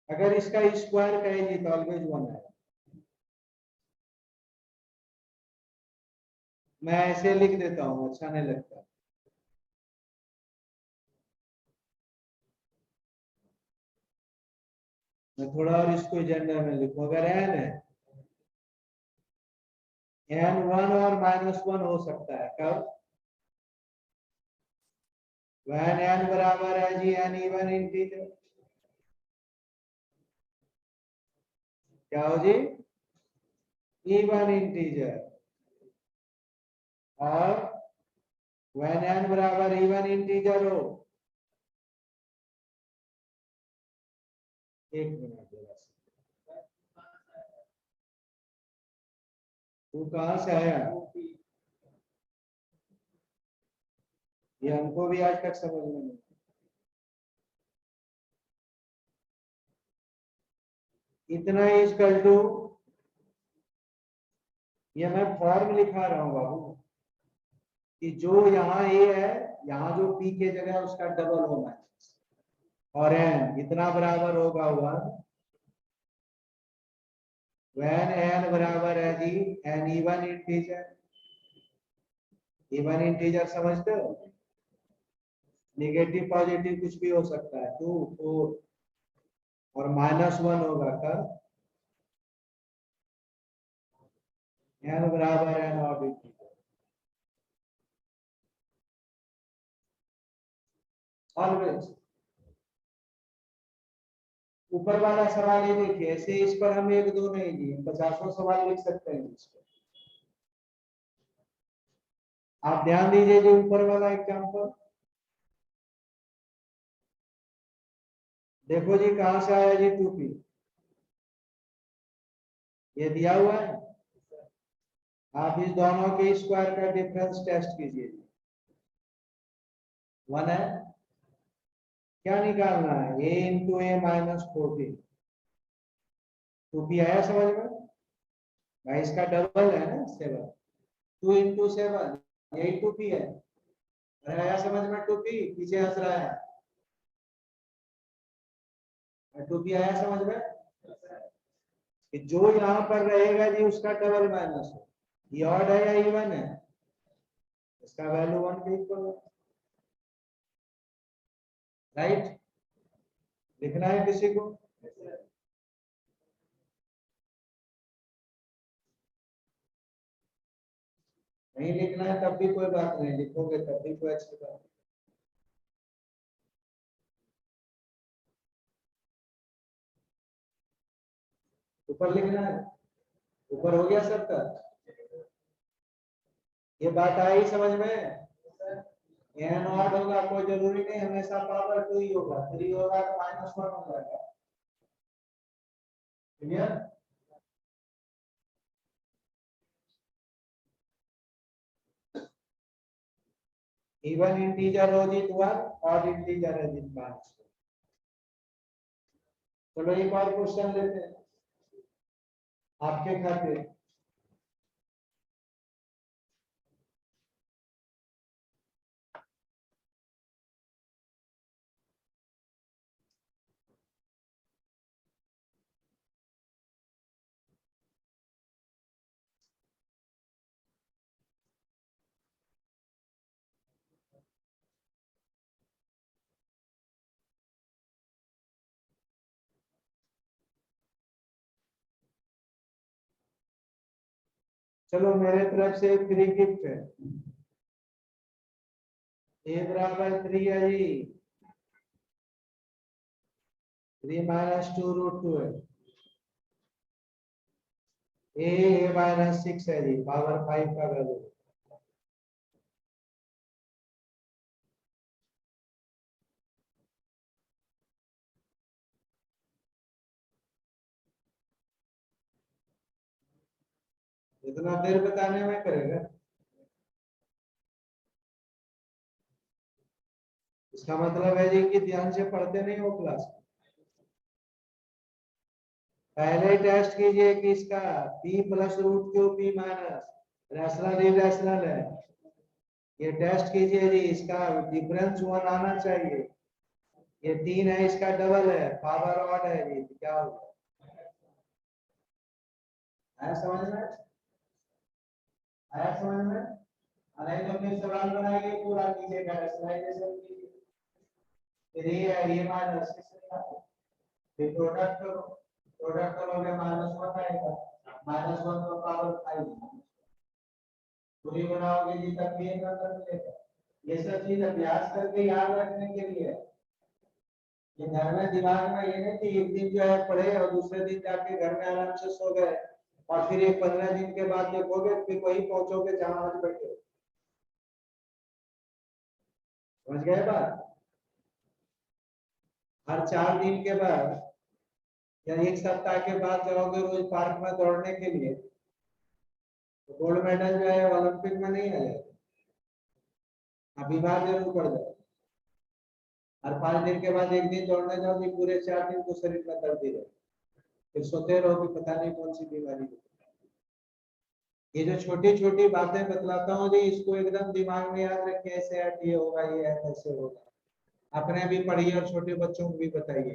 अगर इसका स्क्वायर कहेंगे तो ऑलवेज 1 है। मैं ऐसे लिख देता हूँ, अच्छा नहीं लगता। मैं थोड़ा और इसको जेंडर में लिखूं, अगर एन है, एन 1 और -1 हो सकता है। कब? when n बराबर है जी एन इवन इंटीजर, क्या हो जी? Even integer. और when n बराबर इवन इंटीजर हो, एक मिनट जरा सा। तू कहां से आया? ये हमको भी आज तक समझ में नहीं। इतना इक्वल टू, ये मैं फॉर्म लिखा रहा हूं बाबू, कि जो यहाँ ए है, यहाँ जो पी के जगह है उसका डबल होना है, और एन इतना बराबर होगा 1 when n बराबर है जी N even integer. Even integer समझते हो? नेगेटिव पॉजिटिव कुछ भी हो सकता है, 2 4 और -1 होगा कब? n बराबर है नॉट इंटीजर। ऑलवेज ऊपर वाला सवाल ये देखिए, ऐसे इस पर हम एक दो नहीं दिए, 50 सवाल लिख सकते हैं इस पर। आप ध्यान दीजिए जो ऊपर वाला एग्जांपल, देखो जी कहां से आया जी 2p, ये दिया हुआ है। आप इस दोनों के स्क्वायर का डिफरेंस टेस्ट कीजिए, 1 है। क्या निकालना है? a into A minus 14। 2p आया समझ में भाई? इसका डबल है ना 7, 2 इंटू 7 यही 2p है। अरे आया समझ में? 2p पीछे हंस रहा है। टू पी आया समझ में कि जो यहाँ पर रहेगा जी उसका डबल माइनस हो, ये ऑड है या इवन है, इसका वैल्यू 1 के इक्वल है, राइट। लिखना है किसी को? नहीं लिखना है तब भी कोई बात नहीं, लिखोगे तब भी कोई अच्छी बात। ऊपर लिखना है, ऊपर हो गया सबका? ये बात आई समझ में? एन ऑड होगा कोई जरूरी नहीं हमेशा पावर 2 ही होगा, 3 होगा तो -1 हो जाएगा, क्लियर? इवन इंटीजर हो जी 1, ऑड इंटीजर है जी 5। चलो एक और क्वेश्चन लेते हैं आपके खाते। चलो मेरे तरफ से फ्री गिफ्ट है, ए बराबर 3 है जी, 3 - 2√2 है, ए -6 है जी, पावर 5 का वैल्यू। इतना देर बताने में करेगा, इसका मतलब है जी कि ध्यान से पढ़ते नहीं हो क्लास। पहले टेस्ट कीजिए कि इसका p plus root q p minus rational irrational है, ये टेस्ट कीजिए जी, इसका डिफरेंस 1 आना चाहिए, ये 3 है इसका डबल है, पावर ऑड है जी, क्या होगा? आया समझ में? आया समझ में? नहीं तो फिर सवाल बनाइए पूरा कीजिएगा, रैशनलाइजेशन कीजिए, फिर ये माइनस फिर प्रोडक्ट करो, प्रोडक्ट करोगे -1 आएगा, -1 का पावर 5 पूरी बनाओगे जी तब भी एक नंबर मिलेगा। ये सब चीज अभ्यास करके याद रखने के लिए है, ये घर में दिमाग में ये नहीं कि एक दिन जो है पढ़े और दूसरे दिन जाके घर में आराम से सो गए और फिर एक 15 दिन के बाद देखोगे फिर वही पहुंचोगे जहां आज बैठे। समझ गए बात? हर 4 दिन के बाद या एक सप्ताह के बाद जाओगे रोज पार्क में दौड़ने के लिए, तो गोल्ड मेडल जो है ओलंपिक में नहीं आ जाएगा, आप बीमार जरूर पड़ जाओ। हर 5 दिन के बाद एक दिन दौड़ने जाओगे, पूरे 4 दिन तो शरीर में दर्द ही रहे, फिर सोते रहोगे पता नहीं कौन सी बीमारी। ये जो छोटी छोटी बातें बतलाता हूँ जी, इसको एकदम दिमाग में याद रखिए, ऐसे ये होगा, ये है ऐसे होगा। अपने भी पढ़िए और छोटे बच्चों को भी बताइए,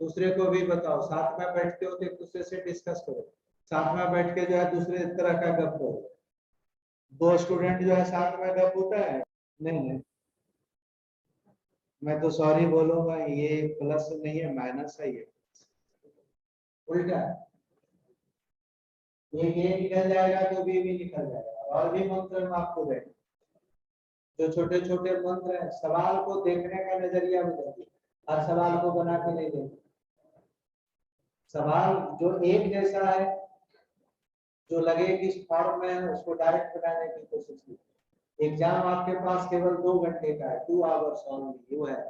दूसरे को भी बताओ, साथ में बैठते हो तो एक दूसरे से डिस्कस करो, साथ में बैठ के जो है दूसरे तरह का गप करो। 2 स्टूडेंट जो है साथ में गप होता है? नहीं नहीं, मैं तो सॉरी बोलूंगा, ये प्लस नहीं है माइनस है, ये उल्टा है। ये निकल जाएगा तो भी निकल जाएगा, और भी मंत्र हम आपको देंगे, जो छोटे छोटे मंत्र हैं, सवाल को देखने का नजरिया बदलिए, हर सवाल को बना के नहीं देंगे, सवाल जो एक जैसा है, जो लगे कि इस फॉर्म में है उसको डायरेक्ट बनाने की कोशिश कीजिए। एग्जाम आपके पास केवल 2 घंटे का है, 2 आवर्स ओनली, वो है,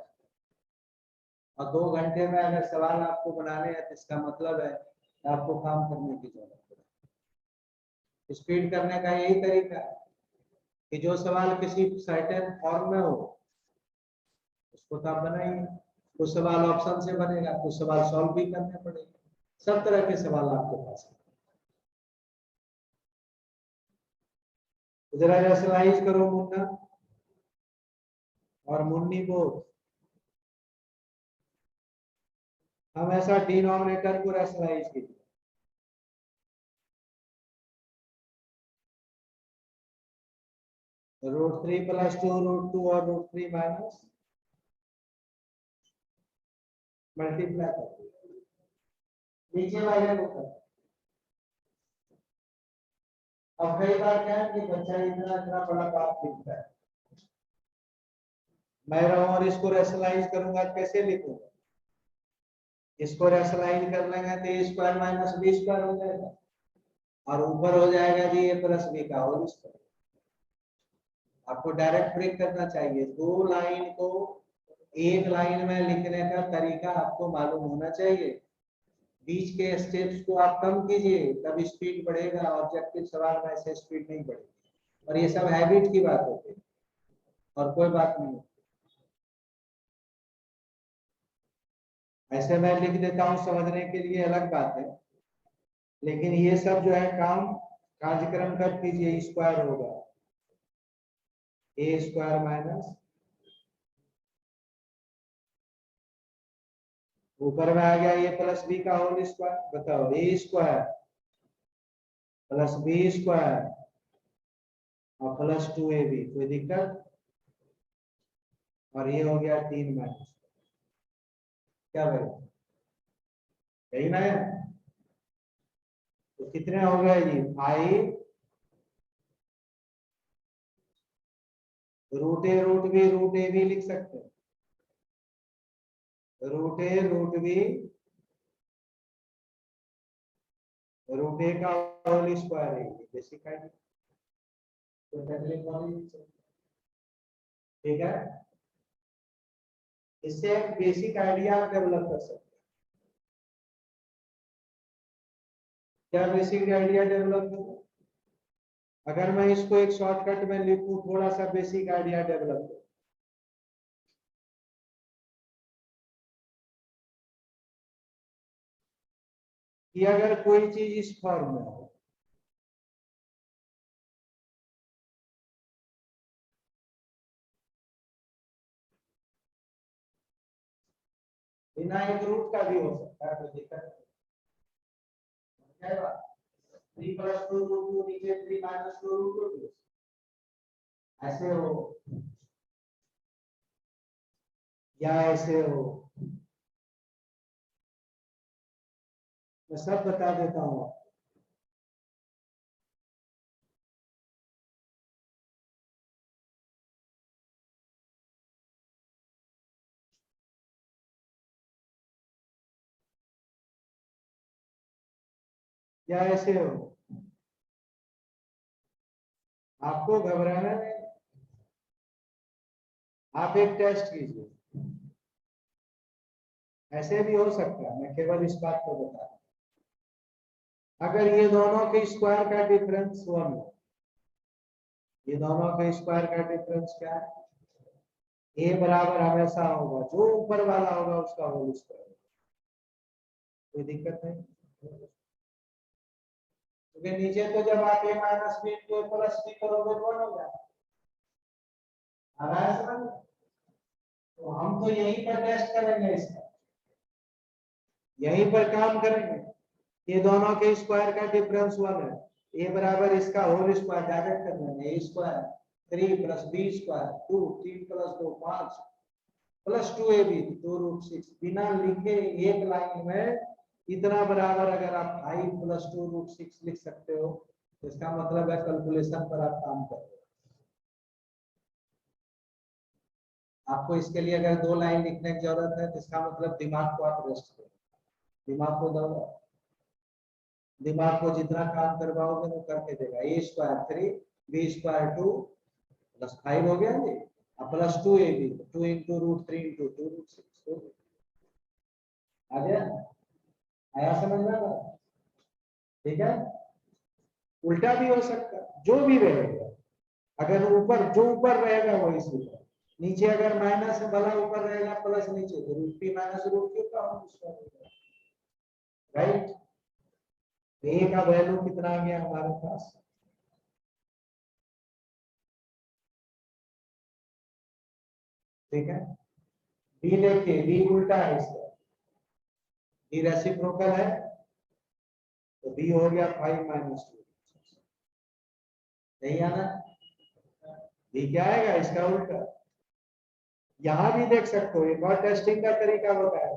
और 2 घंटे में अगर सवाल आपको बनाने हैं तो इसका मतलब है कि आपको काम करने की जरूरत है। स्पीड करने का यही तरीका है कि जो सवाल किसी सर्टेन फॉर्म में हो उसको तो आप बनाइए, कुछ सवाल ऑप्शन से बनेगा, कुछ सवाल सॉल्व भी करने पड़ेंगे, सब तरह के सवाल आपके पास है। जरा रैशनलाइज करो मुन्ना और मुन्नी बोल। हम ऐसा डिनोमिनेटर को रैशनलाइज कीजिए। √3 + 2 √2 और √3 माइनस मल्टीप्लाई कर नीचे वाले को कर। अब कई बार क्या है कि बच्चा इतना इतना बड़ा बात लिखता है, मैं रहूं और इसको रैशनलाइज करूंगा कैसे लिखूंगा? इसको रैशनलाइज कर लेंगे तो a square minus b square हो जाएगा और ऊपर हो जाएगा जी a प्लस b का होल स्क्वायर। आपको डायरेक्ट ब्रेक करना चाहिए, दो लाइन को एक लाइन में लिखने का तरीका आपको मालूम होना चाहिए। बीच के स्टेप्स को आप कम कीजिए, तब स्पीड बढ़ेगा। ऑब्जेक्टिव सवाल में ऐसे स्पीड नहीं बढ़ेगी, और ये सब हैबिट की बात होती है और कोई बात नहीं। ऐसे मैं लिख देता हूँ समझने के लिए अलग बात है, लेकिन ये सब जो है काम कार्यक्रम कर कीजिए। स्क्वायर होगा a स्क्वायर माइनस, ऊपर में आ गया a प्लस b का होल स्क्वायर। बताओ a square plus b square और प्लस 2ab, कोई दिक्कत? और ये हो गया 3 माइनस, क्या भाई यही ना है? तो कितने हो गए जी? 5 √a√b लिख सकते हैं। √a√b √a का होल स्क्वायर है, बेसिक है। तो ठीक है, इससे एक बेसिक आइडिया आप डेवलप कर सकते हैं। क्या बेसिक आइडिया डेवलप हो? अगर मैं इसको एक शॉर्टकट में लिखूं, थोड़ा सा बेसिक आइडिया डेवलप हो, कि अगर कोई चीज इस फॉर्म में हो, बिना एक रूट का भी हो सकता है, कोई दिक्कत नहीं। 3 + 2 √2 नीचे 3 - 2 √2 ऐसे हो या ऐसे हो, मैं सब बता देता हूँ। या ऐसे हो, आपको घबराना नहीं। आप एक टेस्ट कीजिए, ऐसे भी हो सकता है, मैं केवल इस बात को बता रहा हूं। अगर ये दोनों के स्क्वायर का डिफरेंस 1 है, ये दोनों के स्क्वायर का डिफरेंस क्या है? a बराबर हमेशा होगा जो ऊपर वाला होगा उसका होल स्क्वायर, कोई दिक्कत नहीं। क्योंकि नीचे तो जब आप a माइनस b को प्लस b करोगे तो 1 हो जाएगा। आ रहा है समझ? तो हम तो यहीं पर टेस्ट करेंगे, इसका यहीं पर काम करेंगे। ये दोनों के स्क्वायर का डिफरेंस 1 है, a बराबर इसका होल स्क्वायर डायरेक्ट कर लेंगे। a square 3 + b square 2 3 + 2 5 plus 2ab 2√6, बिना लिखे एक लाइन में इतना बराबर अगर आप 5 + 2√6 लिख सकते हो, तो इसका मतलब है कैलकुलेशन पर आप काम कर रहे हो। आपको इसके लिए अगर 2 लाइन लिखने की जरूरत है, तो इसका मतलब दिमाग को आप रेस्ट करो, दिमाग को दो, दिमाग को जितना काम करवाओगे वो करके देगा। a स्क्वायर 3 b स्क्वायर 2 + 5 हो गया जी, प्लस 2ab 2 × √3 × 2√6 आ गया। आया समझ में? ठीक है, उल्टा भी हो सकता है, जो भी रहेगा। अगर ऊपर जो ऊपर रहेगा वही सीधा, नीचे अगर माइनस वाला ऊपर रहेगा प्लस नीचे, तो √p - √q का होल स्क्वायर, राइट? a का वैल्यू कितना आ गया हमारे पास? ठीक है, b देखिए, b उल्टा है इसका, ये रेसिप्रोकल है तो b हो गया 5 माइनस 2। नहीं आना, b क्या आएगा इसका उल्टा। यहां भी देख सकते हो, एक और टेस्टिंग का तरीका होता है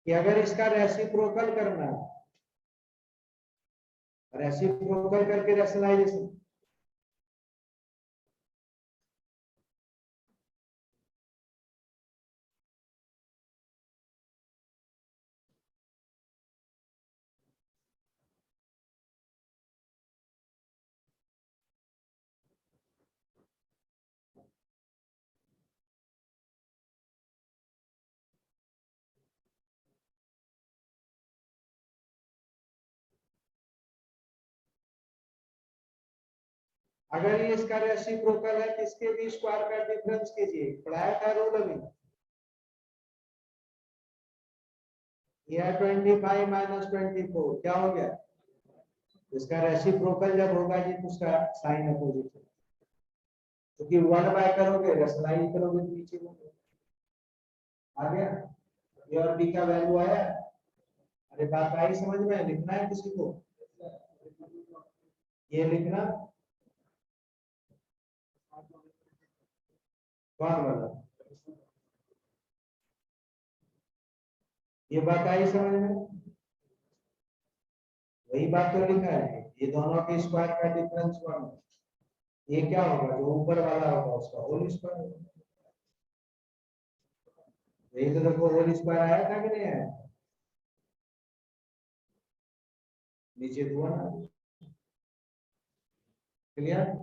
कि अगर इसका रेसिप्रोकल करना है, रेसिप्रोकल करके रैशनलाइजेशन, अगर ये इसका रेसिप्रोकल है तो इसके भी स्क्वायर का डिफरेंस कीजिए, पढ़ाया था रूल अभी। ये 25 माइनस 24 क्या हो गया, इसका रेसिप्रोकल जब होगा जी तो उसका साइन अपोजिट है, क्योंकि 1 बाय करोगे रैशनलाइज करोगे तो नीचे होगा। आ गया, ये और बी का वैल्यू आया। अरे बात आई समझ में, लिखना है किसी को, ये लिखना कौन वाला, ये बात आई समझ में, वही बात तो लिखा है, ये दोनों के स्क्वायर का डिफरेंस 1 है। ये क्या होगा, जो ऊपर वाला होगा उसका होल स्क्वायर होगा। यही तो देखो होल स्क्वायर आया था कि नहीं आया, नीचे हुआ ना, क्लियर,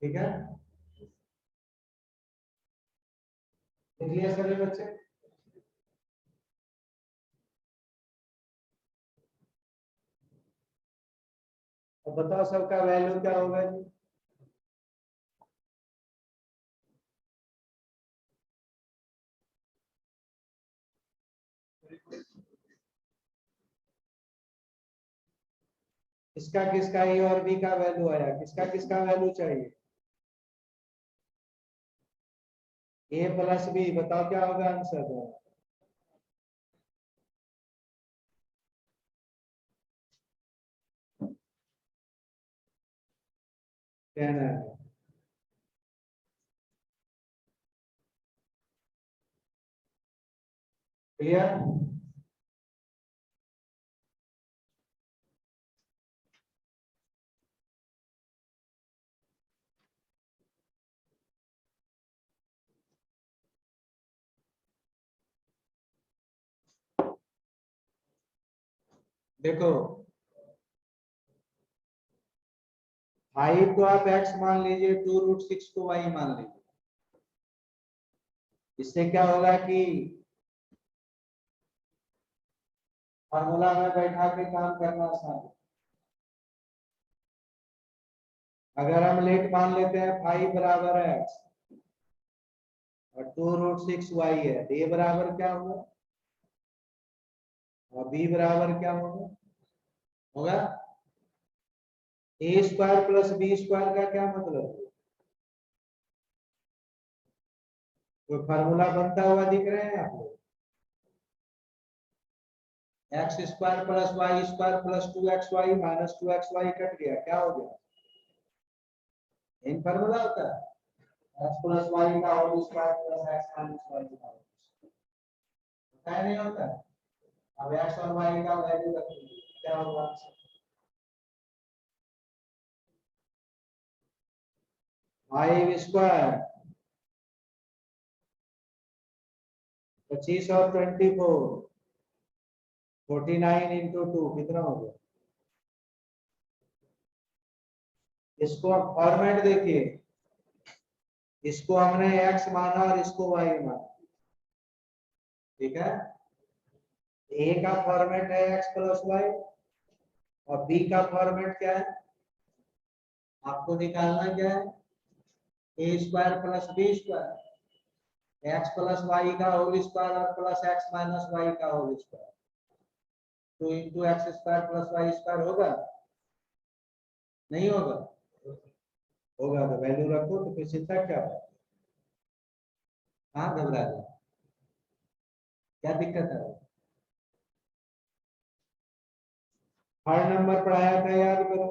ठीक है, क्लियर सभी बच्चे। अब बताओ सबका वैल्यू क्या होगा जी, इसका किसका ए और बी का वैल्यू आया, किसका किसका वैल्यू चाहिए, ए प्लस बी, बताओ क्या होगा आंसर। कहना है क्लियर। देखो 5 को आप x मान लीजिए, 2√6 को y मान लीजिए। इससे क्या होगा कि फॉर्मूला में बैठा के काम करना आसान है। अगर हम लेट मान लेते हैं 5 बराबर है x और 2√6 y है, तो a बराबर क्या होगा और b बराबर क्या होगा, होगा a square plus b square का क्या मतलब है, कोई फार्मूला बनता हुआ दिख रहे हैं आप लोग, x square plus Y square plus 2xy minus 2xy cut गया, क्या हो गया, इन फार्मूला होता है x प्लस वाई का whole square plus x minus Y का होल स्क्वायर, नहीं होता। अब x और y का वैल्यू रखेंगे, क्या होगा, y स्क्वायर 25 और 24 49 इंटू 2 कितना हो गया, इसको आप फॉर्मेट देखिए, इसको हमने x माना और इसको y माना, ठीक है। a का फॉर्मेट है x प्लस वाई और b का फॉर्मेट क्या है, आपको निकालना क्या है, A square plus B square, X plus Y का होल स्क्वायर और प्लस एक्स माइनस वाई का होल स्क्वायर, तो into X square plus Y square होगा, नहीं होगा, होगा तो वैल्यू रखो, तो फिर चिंता क्या है। हाँ घबरा गया, क्या दिक्कत है? हर नंबर पढ़ाया था, याद करो।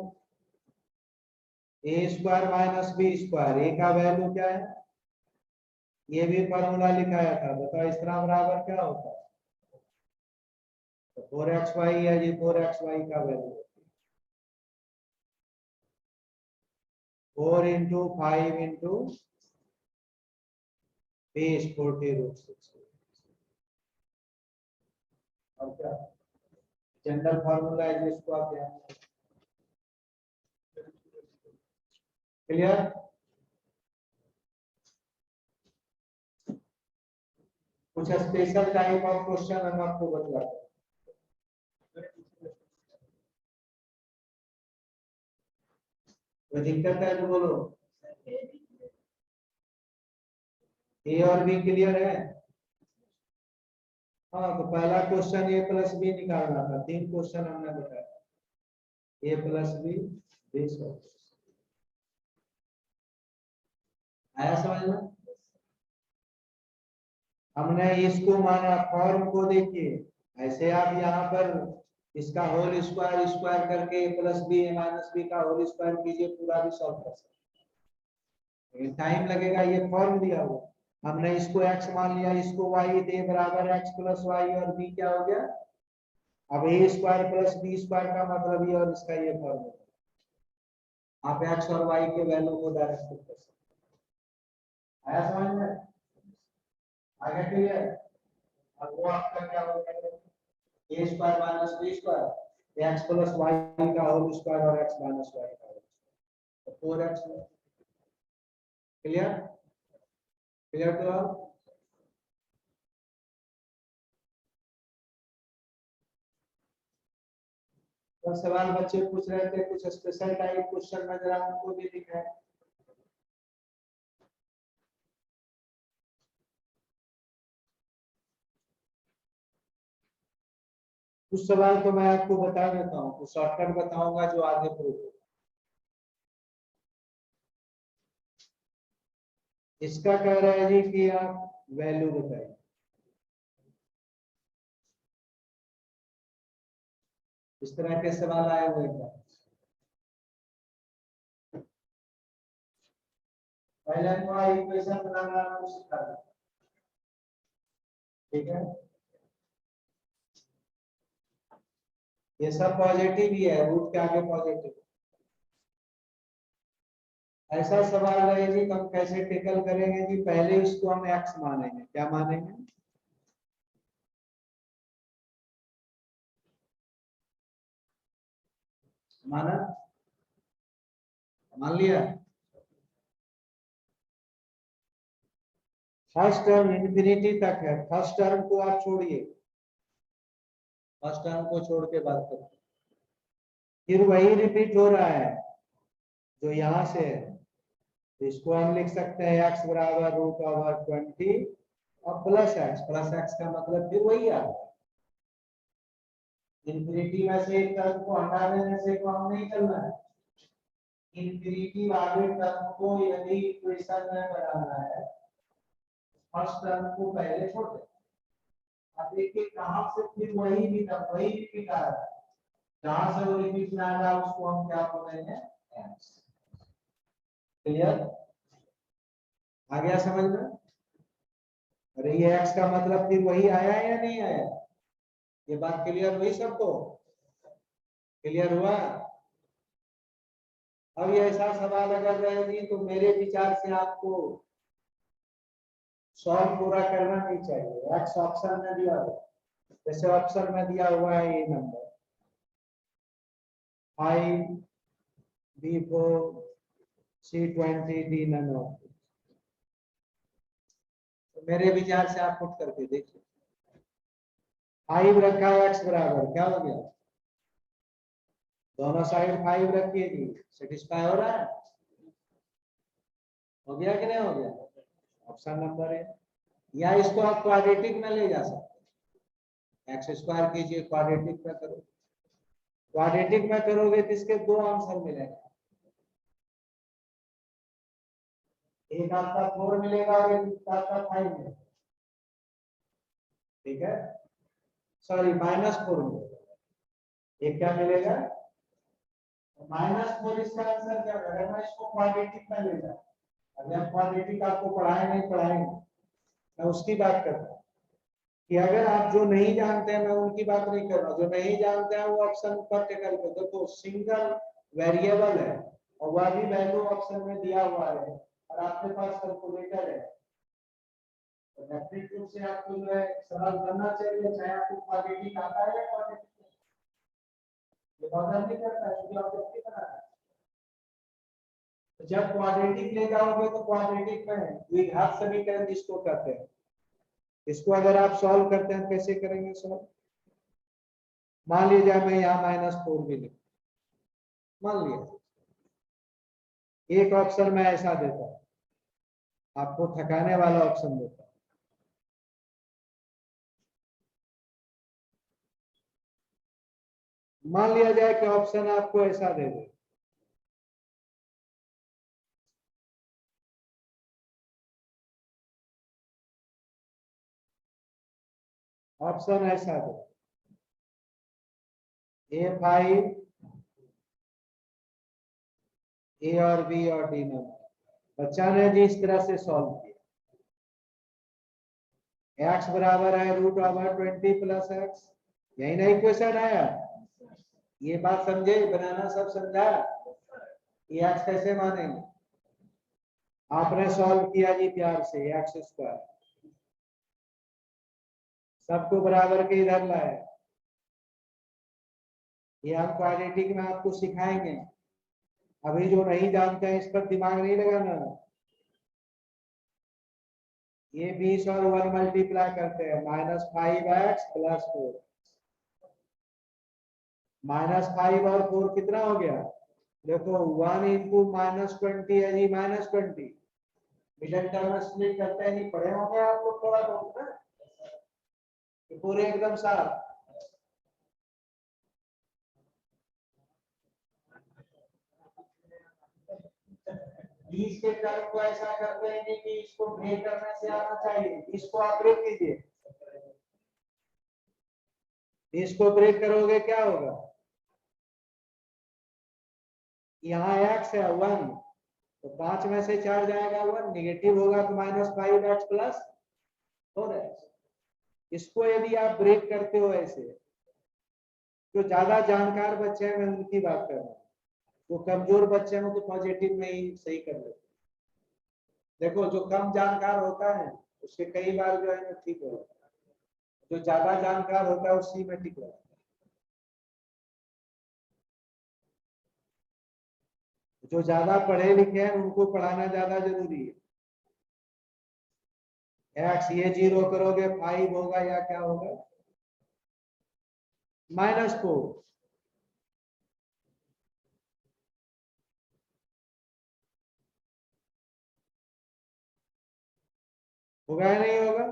ए स्क्वायर माइनस बी स्क्वायर, ए का वैल्यू क्या है? ये भी फॉर्मूला लिखाया था, बताओ इस तरह बराबर क्या होता है? तो 4xy है जी, 4xy का वैल्यू 4 इंटू 5 इंटू बेस 40√6। और क्या जनरल फॉर्मूला है जिसको आप ध्यान रखें। क्लियर? कुछ स्पेशल टाइप ऑफ क्वेश्चन हम आपको बतलाते हैं। कोई दिक्कत है तो बोलो। ए और बी क्लियर है? हाँ, तो पहला क्वेश्चन ए प्लस बी निकालना था, 3 क्वेश्चन हमने बताया, ए प्लस बी बेस ऑफ। आया समझ में? हमने इसको माना फॉर्म को, देखिए ऐसे आप यहाँ पर इसका होल स्क्वायर स्क्वायर करके ए प्लस बी ए माइनस बी का होल स्क्वायर कीजिए, पूरा भी सॉल्व कर सकते, लेकिन टाइम लगेगा। ये फॉर्म दिया हुआ, हमने इसको x मान लिया, इसको y दे बराबर x प्लस वाई, और b क्या हो गया? अब ए स्क्वायर प्लस बी स्क्वायर का मतलब ये, और इसका ये फॉर्म है। आप x और y के वैल्यू को डायरेक्ट पुट कर सकते हैं। आया समझ में? आगे क्लियर? अब वो आपका क्या हो गया? A square minus B square, X plus Y का होल स्क्वायर और एक्स माइनस वाई का होल स्क्वायर, तो 4x। क्लियर? क्लियर तो आप? तो सवाल बच्चे पूछ रहे थे कुछ स्पेशल टाइप क्वेश्चन में, जरा उनको भी दिखाएं। कुछ सवाल तो मैं आपको बता देता हूँ, कुछ शॉर्टकट बताऊंगा जो आगे प्रूफ होगा। इसका कह रहा है जी कि आप वैल्यू बताइए। इस तरह के सवाल आए हुए हैं। पहले थोड़ा इक्वेशन बनाना आपको सिखा दें, ठीक है? ये सब पॉजिटिव ही है, रूट के आगे पॉजिटिव। ऐसा सवाल है जी, हम कैसे टेकल करेंगे जी? पहले इसको हम x मानेंगे, क्या मानेंगे? माना, मान लिया। फर्स्ट टर्म इंफिनिटी तक है, फर्स्ट टर्म को आप छोड़िए, फर्स्ट टर्म को छोड़ के बात करो। फिर वही रिपीट हो रहा है जो यहां से है, तो इसको हम लिख सकते हैं x बराबर √20 और प्लस एक्स का मतलब फिर वही आ रहा है। इंफिनिटी में से एक टर्म को हटा देने से काम नहीं चलना है। इंफिनिटी वाले टर्म को यदि इक्वेशन में बनाना है, फर्स्ट टर्म को पहले छोड़ दे। अब देखिए कहां से फिर वही रिपीट आ रहा है, जहां से वो रिपीट आ रहा है उसको हम क्या बोलेंगे? x। क्लियर? आ गया समझ में? अरे ये x का मतलब फिर वही आया या नहीं आया? ये बात क्लियर हुई सबको? क्लियर हुआ? अब ये ऐसा सवाल अगर रहेगी तो मेरे विचार से आपको सॉल्व पूरा करना नहीं चाहिए। एक्स ऑप्शन में दिया हुआ, जैसे ऑप्शन में दिया हुआ है ये नंबर 5B4C20D। तो मेरे विचार से आप पुट करके देखिए, 5 रखा है एक्स बराबर, क्या हो गया? दोनों साइड 5 रखिए जी, सेटिस्फाई हो रहा है? हो गया कि नहीं हो गया? ऑप्शन नंबर है। या इसको आप क्वाड्रेटिक में ले जा सकते हैं, एक्स स्क्वायर कीजिए, क्वाड्रेटिक में करो। क्वाड्रेटिक में करोगे तो इसके दो आंसर मिलेंगे, एक आपका 4 मिलेगा और एक आपका 5 मिलेगा, ठीक है, सॉरी -4 मिलेगा, एक क्या मिलेगा -4। इसका आंसर क्या होगा? अगर मैं इसको क्वाड्रेटिक में ले जाऊं, अगर क्वाड्रेटिक आपको पढ़ाए नहीं पढ़ाएंगे, मैं उसकी बात कर रहा हूँ कि अगर आप जो नहीं जानते हैं, मैं उनकी बात नहीं कर रहा हूँ, जो नहीं जानते हैं वो ऑप्शन पर टिकल पे देखो, सिंगल वेरिएबल है और वह भी वैल्यू ऑप्शन में दिया हुआ है और आपके पास कैलकुलेटर है, तो डेफिनेट रूप से आपको जो है सवाल करना चाहिए, चाहे आपको क्वाड्रेटिक आता है या क्वाड्रेटिक ये बदल नहीं करता है, क्योंकि ऑब्जेक्टिव बनाना है। तो जब क्वाड्रेटिक ले जाओगे तो क्वाड्रेटिक में द्विघात समीकरण जिसको कहते हैं, इसको अगर आप सॉल्व करते हैं कैसे करेंगे सॉल्व? मान लीजिए मैं यहाँ -4 भी लिखूं, मान लिया एक ऑप्शन में ऐसा देता हूं, आपको थकाने वाला ऑप्शन देता हूं, मान लिया जाए कि ऑप्शन आपको ऐसा दे दे, ऑप्शन ऐसा दे A5 A और B और D नंबर, बच्चा ने जिस तरह से सॉल्व किया, x बराबर है √20 + x, यही नहीं क्वेश्चन आया, ये बात समझे, बनाना सब समझा, ये x कैसे मानेंगे, आपने सॉल्व किया जी प्यार से x², सबको बराबर के इधर लाए, ये हम क्वाड्रेटिक में आपको सिखाएंगे, अभी जो नहीं जानते हैं इस पर दिमाग नहीं लगाना, ये 20 और 1 मल्टीप्लाई करते हैं, -5x + 4, -5 और 4 कितना हो गया, देखो 1 × -20 है जी -20, मिडिल टर्म में स्प्लिट करते हैं, नहीं पढ़े होंगे आप लोग थोड़ा बहुत ना, ये पूरे एकदम साफ, 20 के टर्म को ऐसा करते हैं कि इसको ब्रेक करने से आना चाहिए, इसको आप ब्रेक कीजिए, इसको ब्रेक करोगे क्या होगा, यहाँ x है 1, तो 5 में से 4 जाएगा 1, निगेटिव होगा तो -5x + 4x, इसको यदि आप ब्रेक करते हो ऐसे, जो ज्यादा जानकार बच्चे हैं मैं उनकी बात कर रहा हूँ, जो कमजोर बच्चे हैं तो पॉजिटिव में ही सही कर लेते, देखो जो कम जानकार होता है उसके कई बार जो है ना ठीक हो जाता है, जो ज्यादा जानकार होता है उसी में ठीक रहता है, जो ज्यादा पढ़े लिखे हैं उनको पढ़ाना ज्यादा जरूरी है, x ये 0 करोगे 5 होगा या क्या होगा -4, होगा या नहीं होगा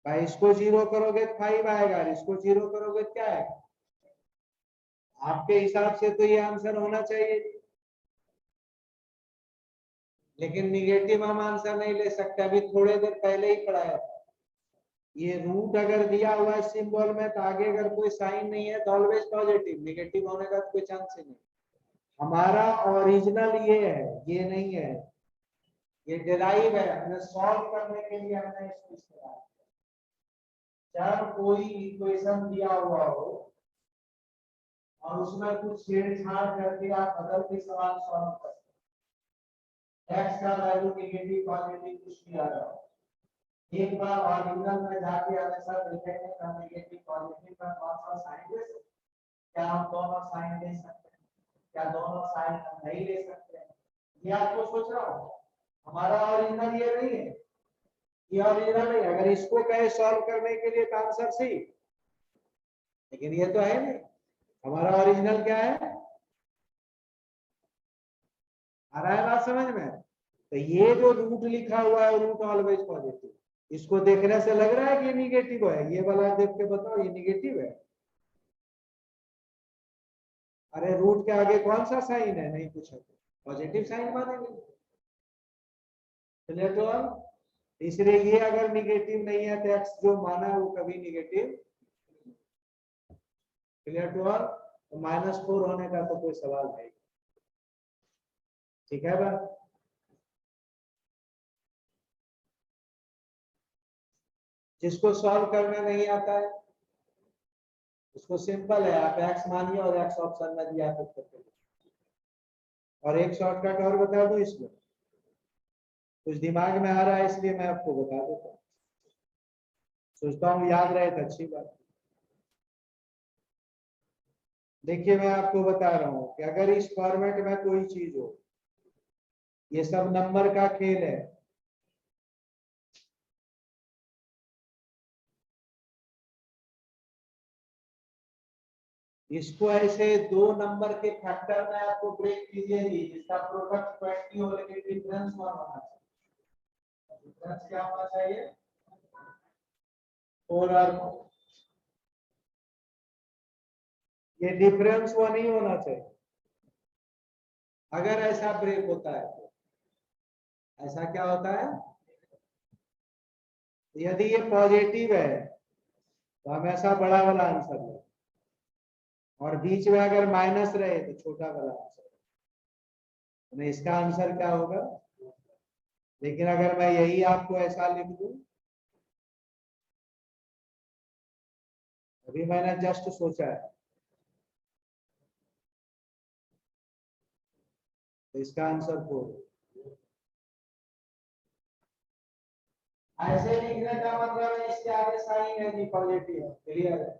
भाई, इसको 0 करोगे 5 आएगा, इसको 0 करोगे क्या है, आपके हिसाब से तो ये आंसर होना चाहिए, लेकिन निगेटिव हम आंसर नहीं ले सकते, अभी थोड़े देर पहले ही पढ़ाया था, ये रूट अगर दिया हुआ है सिंबल में तो आगे अगर कोई साइन नहीं है तो ऑलवेज पॉजिटिव, नेगेटिव होने का कोई चांस ही नहीं, हमारा ओरिजिनल ये है, ये नहीं है, ये डिराइव है, हमने सॉल्व करने के लिए हमने इसको इस्तेमाल किया, जब कोई इक्वेशन दिया हुआ हो और उसमें कुछ छेड़छाड़ करके आप बदल के सवाल सॉल्व कर सकते हैं, x का वैल्यू नेगेटिव पॉजिटिव कुछ भी आ रहा हो, एक बार ऑरिजिनल में जाके हमेशा देखेंगे कि हम नेगेटिव पॉजिटिव का कौन सा साइन ले सकते हैं, क्या हम दोनों साइन ले सकते हैं, क्या दोनों साइन हम नहीं ले सकते हैं, ये आपको सोच रहा हूँ, हमारा ओरिजिनल ये नहीं है, ये ओरिजिनल नहीं, अगर इसको कहे सॉल्व करने के लिए तो आंसर सी, लेकिन ये तो है नहीं, हमारा ओरिजिनल क्या है, आ रहा है बात समझ में, तो ये जो रूट लिखा हुआ है रूट ऑलवेज पॉजिटिव, इसको देखने से लग रहा है कि ये निगेटिव है, ये वाला देख के बताओ ये निगेटिव है, अरे रूट के आगे कौन सा साइन है, नहीं पूछा, पॉजिटिव साइन मानेंगे, क्लियर टू ऑल। तीसरे ये अगर निगेटिव नहीं है तो एक्स जो माना है वो कभी निगेटिव। Clear to all. तो -4 होने का तो कोई सवाल नहीं। ठीक है बात। जिसको सॉल्व करने नहीं आता है उसको सिंपल है, आप एक्स मानिए और एक्स ऑप्शन में दिया तो करके। और एक शॉर्टकट और बता दूं, इसमें कुछ दिमाग में आ रहा है इसलिए मैं आपको बता देता हूँ, सोचता हूँ याद रहे तो अच्छी बात। देखिए मैं आपको बता रहा हूँ कि अगर इस फॉर्मेट में कोई चीज हो, ये सब नंबर का खेल है, इसको ऐसे दो नंबर के फैक्टर में आपको ब्रेक कीजिए नहीं, जिसका प्रोडक्ट 20 हो लेकिन डिफरेंस 1 होना चाहिए। डिफरेंस क्या होना चाहिए? 4 और 4। ये डिफरेंस 1 ही होना चाहिए। अगर ऐसा ब्रेक होता है तो ऐसा क्या होता है, यदि ये पॉजिटिव है तो हमेशा बड़ा वाला आंसर ले, और बीच में अगर माइनस रहे तो छोटा वाला आंसर। तो इसका आंसर क्या होगा? लेकिन अगर मैं यही आपको ऐसा लिख दूं, अभी मैंने जस्ट सोचा है, तो इसका आंसर 4। ऐसे लिखने का मतलब है इसके आगे साइन है जी पॉजिटिव। क्लियर है?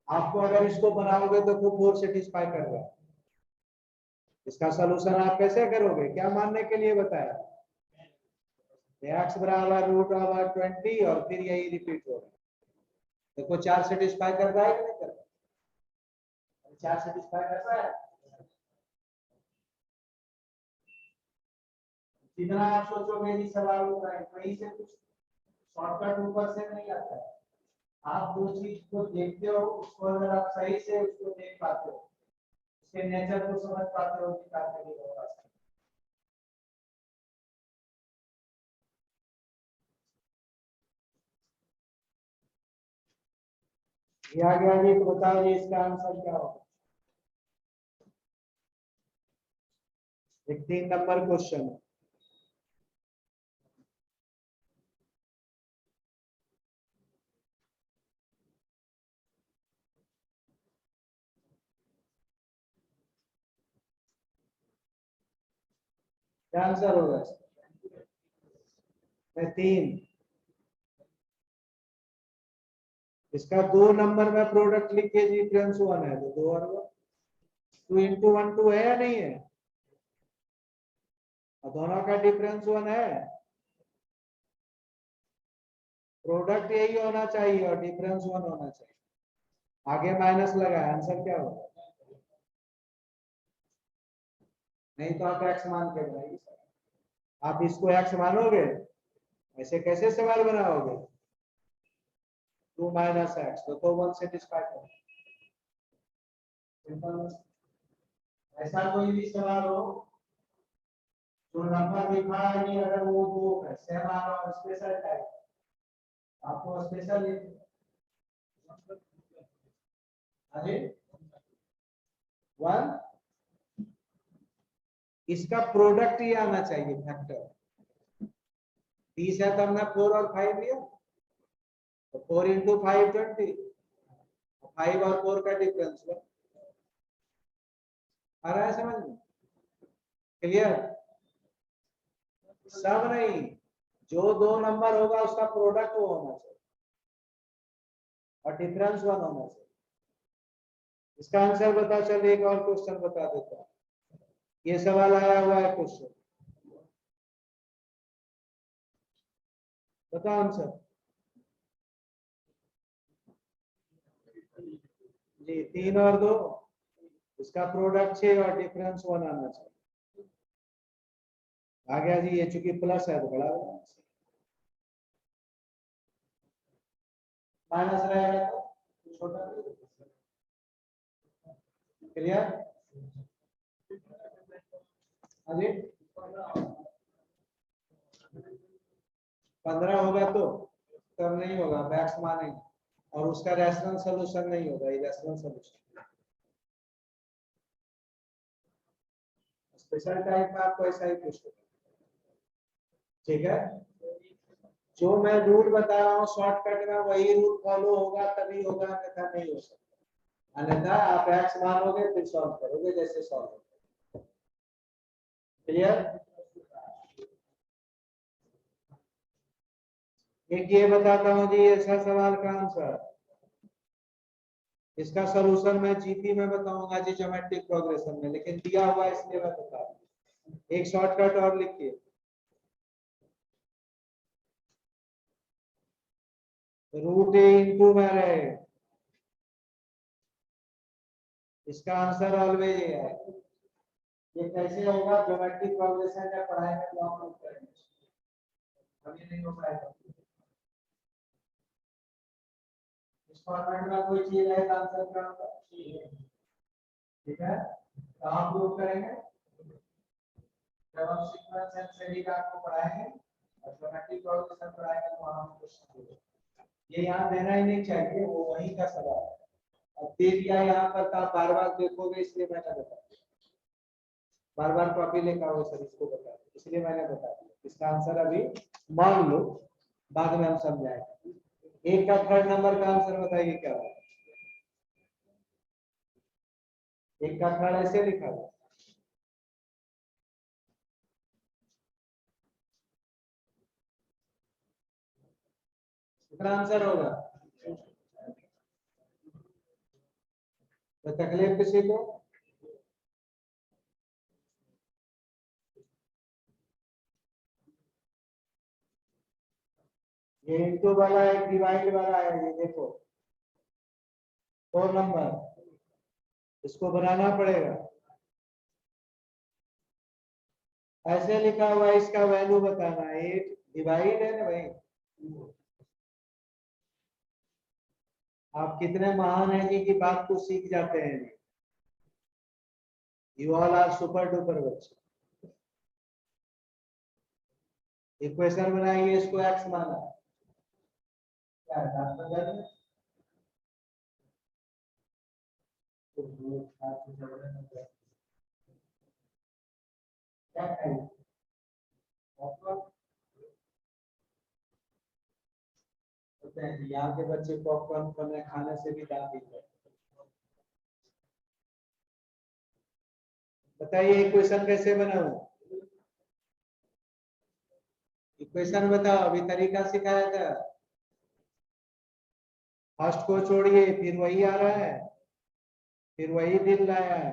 आपको अगर इसको बनाओगे तो खूब 4 सेटिस्फाई कर रहा है। इसका सलूशन आप कैसे करोगे, क्या मानने के लिए बताया? x बराबर √20 और फिर यही रिपीट हो रहा है। देखो 4 सेटिस्फाई कर रहा है कि नहीं कर रहा? 4 सेटिस्फाई कर रहा है। जितना आप सोचोगे ये सवाल होगा, कहीं से कुछ शॉर्टकट ऊपर से नहीं आता है। आप दो चीज को देखते हो, उसको अगर आप सही से उसको देख पाते हो, उसके नेचर को समझ पाते हो, निकालने के लिए होगा। ये आ गया जी, तो बताओ जी इसका आंसर क्या होगा? एक 3 नंबर क्वेश्चन है। क्या आंसर होगा? 3। इसका 2 नंबर में प्रोडक्ट लिख के डिफरेंस 1 है तो 2 और 2 इंटू 1 2 है या नहीं है? और दोनों का डिफरेंस 1 है। प्रोडक्ट यही होना चाहिए और डिफरेंस 1 होना चाहिए। आगे माइनस लगा, आंसर क्या होगा? नहीं तो आप एक्स मान के बनाइए। आप इसको एक्स मानोगे, ऐसे कैसे सवाल बनाओगे? 2 माइनस एक्स तो 1 सेटिस्फाई करो। सिंपल। ऐसा कोई भी सवाल हो जो नंबर लिखा है नहीं, अगर वो 2 है, सेम आ रहा है स्पेशल टाइप, आपको स्पेशल अरे 1, इसका प्रोडक्ट ही आना चाहिए फैक्टर। 30 है तो हमने 4 और 5 लिया, तो 4 इंटू 5 20, 5 और 4 का डिफरेंस है। आ रहा है समझ में? क्लियर? सब नहीं, जो 2 नंबर होगा उसका प्रोडक्ट वो होना चाहिए और डिफरेंस 1 होना चाहिए। इसका आंसर बता, चलिए एक और क्वेश्चन बता देता हूँ। ये सवाल आया हुआ है क्वेश्चन, बताओ आंसर जी। 3 और 2, इसका प्रोडक्ट 6 और डिफरेंस 1 आना चाहिए। आ गया जी, ये चूंकि प्लस है तो बड़ा होगा, माइनस रहेगा तो छोटा। क्लियर? हाँ जी। 15 होगा तो तब नहीं होगा, बैक्स मानेंगे, और उसका रैशनल सोल्यूशन नहीं होगा, इरेशनल सोल्यूशन। स्पेशल टाइप में आपको ऐसा ही पूछो, ठीक है। जो मैं रूल बता रहा हूँ शॉर्टकट में वही रूल फॉलो होगा तभी होगा, अन्यथा नहीं हो सकता। अन्यथा आप एक्स मानोगे फिर सॉल्व करोगे जैसे सॉल्व होगा। क्लियर। एक ये बताता हूँ जी, ऐसा सवाल का आंसर, इसका सॉल्यूशन मैं जीपी में बताऊंगा जी, ज्योमेट्रिक प्रोग्रेशन में, लेकिन दिया हुआ इसलिए मैं बता रहा हूँ। एक शॉर्टकट और लिखिए, रूट ए इंटू में रहे, इसका आंसर ऑलवेज ये है। ये कैसे होगा, ज्योमेट्रिक प्रोग्रेशन जब पढ़ाएंगे तो आप लोग करेंगे, अभी नहीं हो पाएगा। इस फॉर्मेट में कोई चीज है तो आंसर क्या होगा, ठीक है। तो हम प्रूव करेंगे जब हम सीक्वेंस एंड सीरीज आपको पढ़ाएंगे और ज्योमेट्रिक प्रोग्रेशन पढ़ाएंगे तो हम क्वेश्चन देंगे। ये यहाँ देना ही नहीं चाहिए, वो वही का सवाल है, अब दे दिया यहाँ पर तो आप बार बार देखोगे, इसलिए मैंने बता दिया, बार बार कॉपी लेकर आओगे सर इसको बता दिया, इसलिए मैंने बता दिया। इसका आंसर अभी मान लो, बाद में हम समझाएंगे। एक का थर्ड नंबर का आंसर बताइए क्या होगा। एक का थर्ड ऐसे लिखा हुआ, कितना आंसर होगा, तो तकलीफ किसी को, ये इंटू वाला एक डिवाइड वाला है, ये देखो 4 नंबर, इसको बनाना पड़ेगा, ऐसे लिखा हुआ है, इसका वैल्यू बताना है, 8 डिवाइड है ना भाई। आप कितने महान हैं जी की बात को सीख जाते हैं, you all are super duper बच्चे। इक्वेशन बनाएंगे, इसको एक्स माना, क्या है दांत में दर्द है? क्या खाएंगे पॉपकॉर्न, होते हैं यहाँ के बच्चे पॉपकॉर्न खाने से भी दांत दिखते हैं। बताइए इक्वेशन कैसे बनाऊं, इक्वेशन बताओ, अभी तरीका सिखाया था, फर्स्ट को छोड़िए फिर वही आ रहा है, फिर वही दिन लाया है,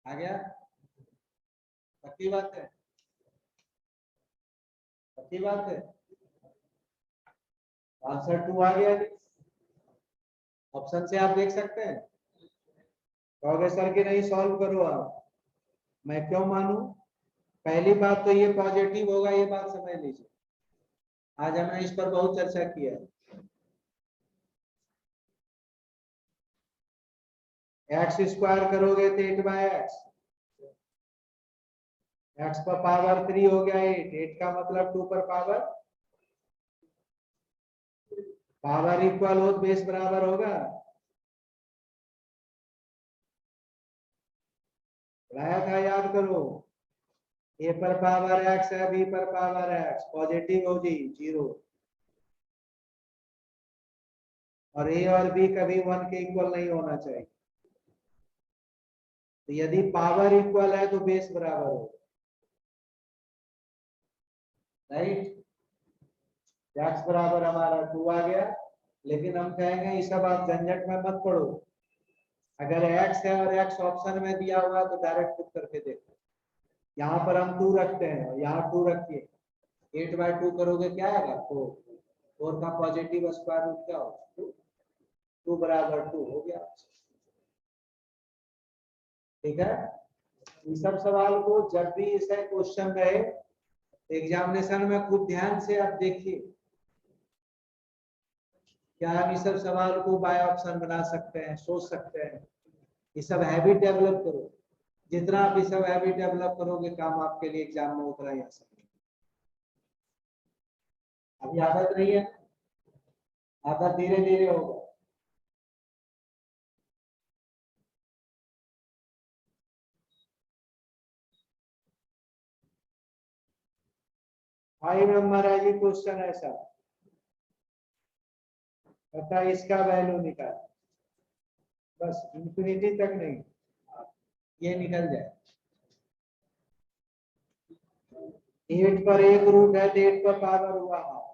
आ गया, पक्की बात है, पक्की बात है, आंसर 2 आ गया, ऑप्शन से आप देख सकते हैं। कहोगे सर कि नहीं सॉल्व करो आप, मैं क्यों मानूं, पहली बात तो ये पॉजिटिव होगा, ये बात समझ लीजिए, आज हमने इस पर बहुत चर्चा किया है। एक्स स्क्वायर करोगे तो 8/x, एक्स पर पावर 3 हो गया 8, 8 का मतलब 2 पर पावर, पावर इक्वल हो तो बेस बराबर होगा, पढ़ाया था याद करो, ए पर पावर एक्स है, बी पर पावर एक्स, पॉजिटिव हो जी 0, और ए और बी कभी 1 के इक्वल नहीं होना चाहिए, तो यदि पावर इक्वल है तो बेस बराबर होगा, राइट। एक्स बराबर हमारा 2 आ गया, लेकिन हम कहेंगे ये सब आप झंझट में मत पड़ो, अगर एक्स है और एक्स ऑप्शन में दिया हुआ तो डायरेक्ट पुट करके देखो, यहाँ पर हम 2 रखते हैं और यहाँ 2 रखिए, 8/2 करोगे क्या आएगा, 4 का पॉजिटिव स्क्वायर रूट क्या होगा, 2 बराबर 2 हो गया, ठीक है। इन सब सवाल को जब भी इसे क्वेश्चन रहे एग्जामिनेशन में खुद ध्यान से आप देखिए, क्या हम इस सब सवाल को बाय ऑप्शन बना सकते हैं, सोच सकते हैं, ये सब हैबिट डेवलप करो, जितना आप ये सब हैबिट डेवलप करोगे काम आपके लिए एग्जाम में उतना ही आसान है। अभी आदत नहीं है, आदत धीरे धीरे होगा। फाइव नंबर है जी, क्वेश्चन ऐसा बता, इसका वैल्यू निकाल। बस इंफिनिटी तक नहीं, ये निकल जाए। 8 पर एक रूट है, 8 पर पावर हुआ हाफ।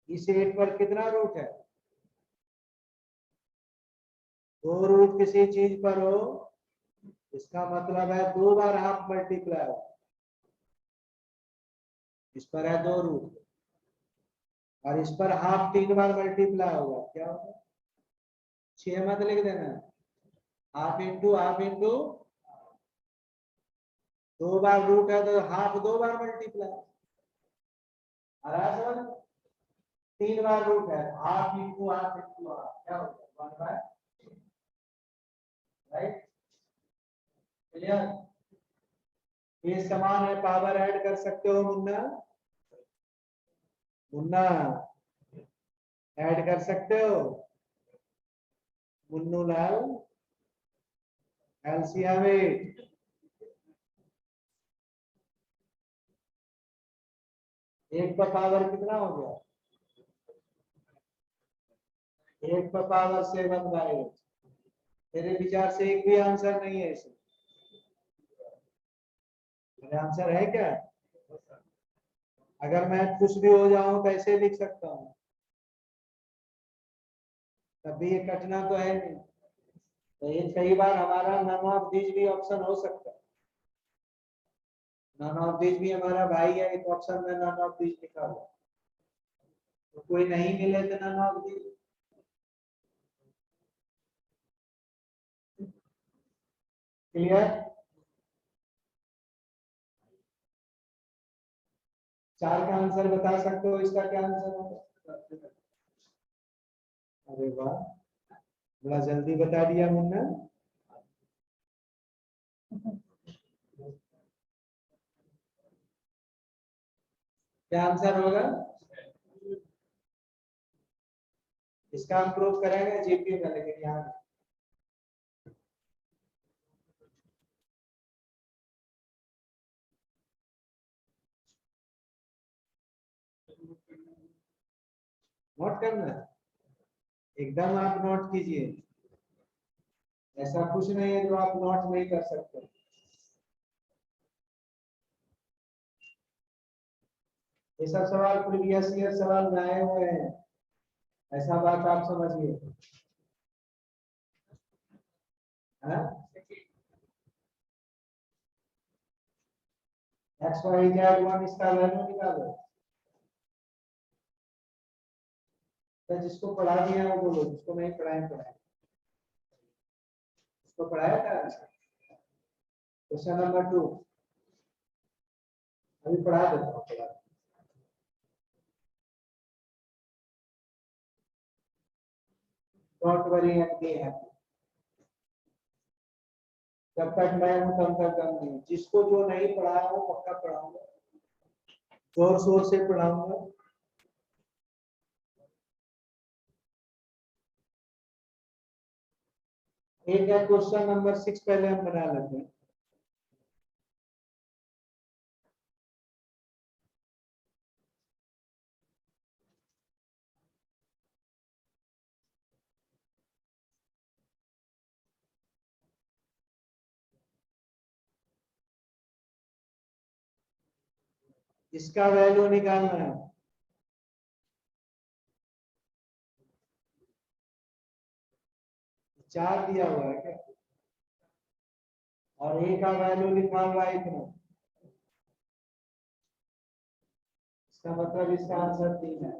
इस 8 पर कितना रूट है? 2 रूट किसी चीज पर हो, इसका मतलब है 2 बार हाफ मल्टीप्लाई हो। इस पर है 2 रूट और इस पर हाफ 3 बार मल्टीप्लाई होगा, क्या होगा? 6 मत लिख देना, हाफ इंटू हाफ इंटू 2 बार रूट है तो हाफ 2 बार मल्टीप्लाई। समझ? 3 बार रूट है, half into half into half, क्या होगा? 1 बाय, राइट? क्लियर? ये समान है, पावर ऐड कर सकते हो मुन्ना। मुन्ना ऐड कर सकते हो। मुन्नू लाल एलसीएम 8 का पावर कितना हो गया? 8 का पावर 7/8। मेरे विचार से एक भी आंसर नहीं है इसमें। मेरा आंसर है क्या? अगर मैं खुश भी हो जाऊं तो ऐसे लिख सकता हूँ, तब भी ये कटना तो है नहीं। तो ये कई बार हमारा नन ऑफ दिस भी ऑप्शन हो सकता है। नन ऑफ दिस भी हमारा भाई है, एक ऑप्शन में नन ऑफ दिस लिखा हुआ, तो कोई नहीं मिले तो नन ऑफ दिस। क्लियर? 4 का आंसर बता सकते हो, इसका क्या आंसर होगा? अरे वाह, बड़ा जल्दी बता दिया मुन्ना। क्या आंसर होगा? इसका हम प्रूव करेंगे जीपी में, लेकिन यहाँ नोट करना है, एकदम आप नोट कीजिए। ऐसा कुछ नहीं है जो आप नोट नहीं कर सकते। ये सब सवाल प्रीवियस ईयर सवाल में आए हुए हैं, ऐसा बात आप समझिए। एक्स वाई जेड 1 इसका वैल्यू निकालो। तो जिसको पढ़ा दिया वो बोलो, जिसको नहीं पढ़ाए पढ़ाए। इसको पढ़ाया था क्वेश्चन नंबर 2, अभी पढ़ा देता हूँ। Don't worry and be happy. जब तक मैं हूं तब तक गम नहीं। जिसको जो नहीं पढ़ाया वो पक्का पढ़ाऊंगा, जोर शोर से पढ़ाऊंगा। एक है क्वेश्चन नंबर 6, पहले हम बना लेते हैं। इसका वैल्यू निकालना है। चार दिया हुआ है क्या? और ए का वैल्यू लिखा हुआ है इतना, इसका मतलब इसका आंसर 3 है।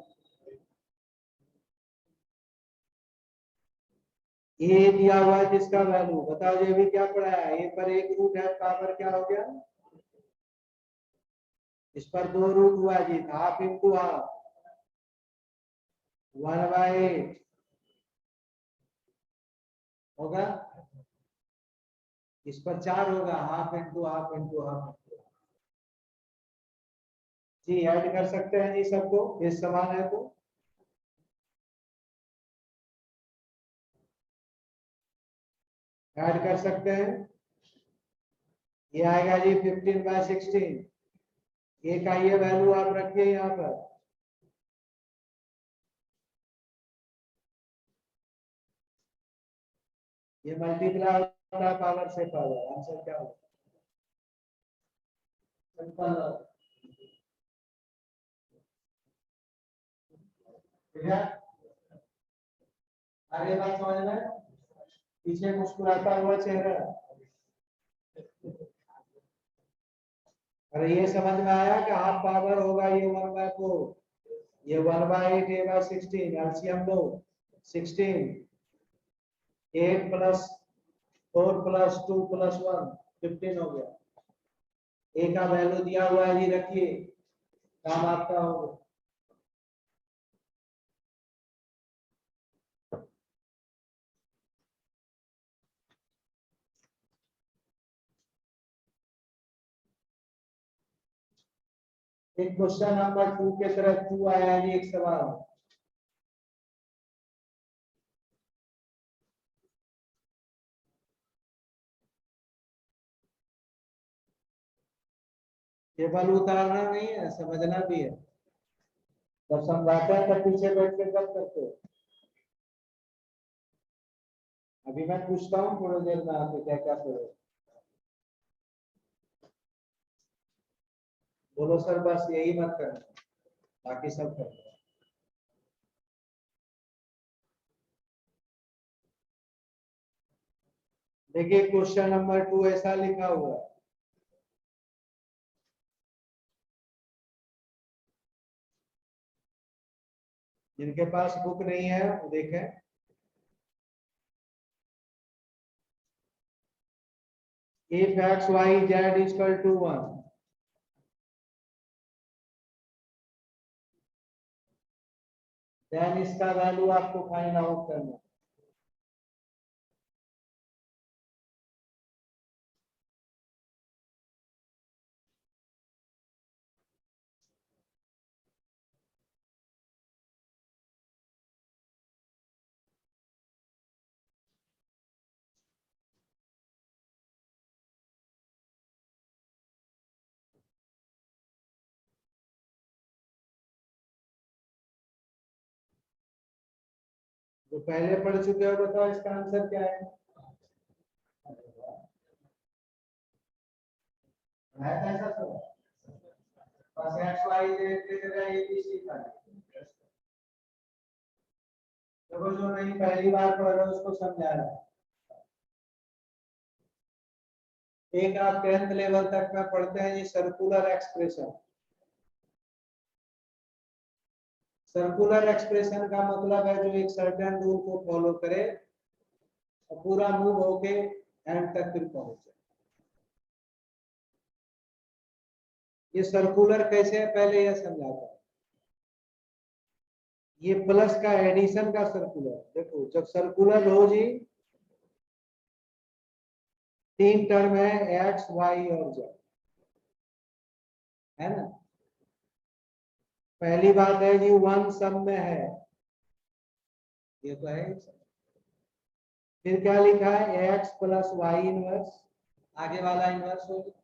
ए दिया हुआ है जिसका वैल्यू बताओ, ये भी क्या पढ़ा है? ए पर एक रूट है, पावर क्या हो गया? इस पर 2 रूट हुआ जी, हाफ इंटू हाफ 1/8 होगा। इस पर 4 होगा, half into half into half into. जी ऐड कर सकते हैं जी सबको, इस समान है तो ऐड कर सकते हैं। ये आएगा जी 15/16। ए का ये वैल्यू आप रखिए यहाँ पर। ये मल्टीप्लाई होता है पावर से पावर, आंसर क्या होगा? ठीक है, आगे बात समझ में? पीछे मुस्कुराता हुआ चेहरा। अरे ये समझ में आया कि हाफ पावर होगा ये 1/4, ये 1/8 A/16 एलसीएम लो 16, 8 + 4 + 2 + 1 15 हो गया। ए का वैल्यू दिया हुआ है जी, रखिए, काम आपका होगा। एक क्वेश्चन नंबर 2 के तरफ 2 आया है जी, एक सवाल। केवल उतारना नहीं है, समझना भी है। जब समझाते हैं तब पीछे बैठ के कब करते हो? अभी मैं पूछता हूँ थोड़ी देर में आपको क्या क्या करो। बोलो सर बस यही मत करना, बाकी सब करना। देखिए क्वेश्चन नंबर 2 ऐसा लिखा हुआ है, जिनके पास बुक नहीं है वो देखें। if x y z equal to 1, then इसका वैल्यू आपको फाइंड आउट करना। जो पहले पढ़ चुके हो बताओ इसका आंसर क्या है? है कैसा सवाल? बस एक्स वाई जेड की जगह ए बी सी था। देखो जो नहीं पहली बार पढ़ रहे हो उसको समझा रहा है। एक आप 10th लेवल तक में पढ़ते हैं ये सर्कुलर एक्सप्रेशन। सर्कुलर एक्सप्रेशन का मतलब है जो एक सर्टेन रूल को फॉलो करे और पूरा मूव होके एंड तक फिर पहुंचे। ये सर्कुलर कैसे है पहले यह समझाता है। ये प्लस का एडिशन का सर्कुलर, देखो जब सर्कुलर हो जी 3 टर्म है एक्स वाई और जेड, है ना? पहली बात है जी 1 सब में है, ये तो है। फिर क्या लिखा है x + y इनवर्स, आगे वाला इनवर्स हो गया,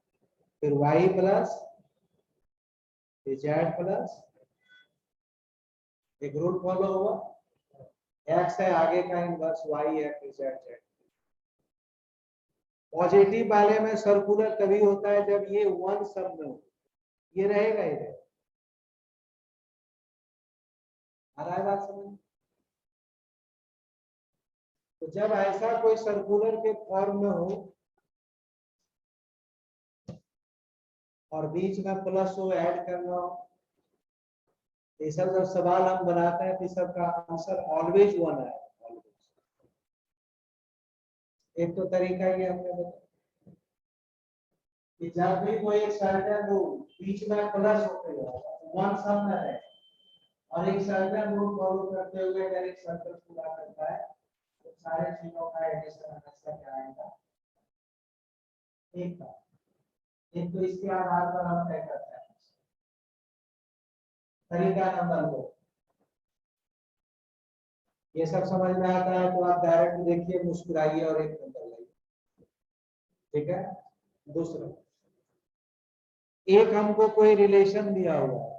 फिर y प्लस z प्लस एक रूल फॉलो हुआ, x है आगे का इनवर्स, y है फिर z। पॉजिटिव वाले में सर्कुलर तभी होता है जब ये 1 सब में हो, ये रहेगा इधर। आ रहा है बात समझ? तो जब ऐसा कोई सर्कुलर के फॉर्म में हो और बीच में प्लस हो, ऐड करना हो, ये सब जब सवाल हम बनाते हैं तो सबका आंसर ऑलवेज 1 है। एक तो तरीका ये हमने बताया कि जब भी कोई एक सर्टेन रूल बीच में प्लस होते हुए 1 सब में है और एक सर्टेन रूल फॉलो करते हुए अगर एक सर्कल पूरा करता है तो सारे चीजों का एडिशन हमेशा क्या आएगा? एक का, एक तो इसके आधार पर हम तय करते हैं। तरीका नंबर 2, ये सब समझ में आता है तो आप डायरेक्ट देखिए, मुस्कुराइए और एक नंबर लाइए। ठीक है। दूसरा, एक हमको कोई रिलेशन दिया हुआ है,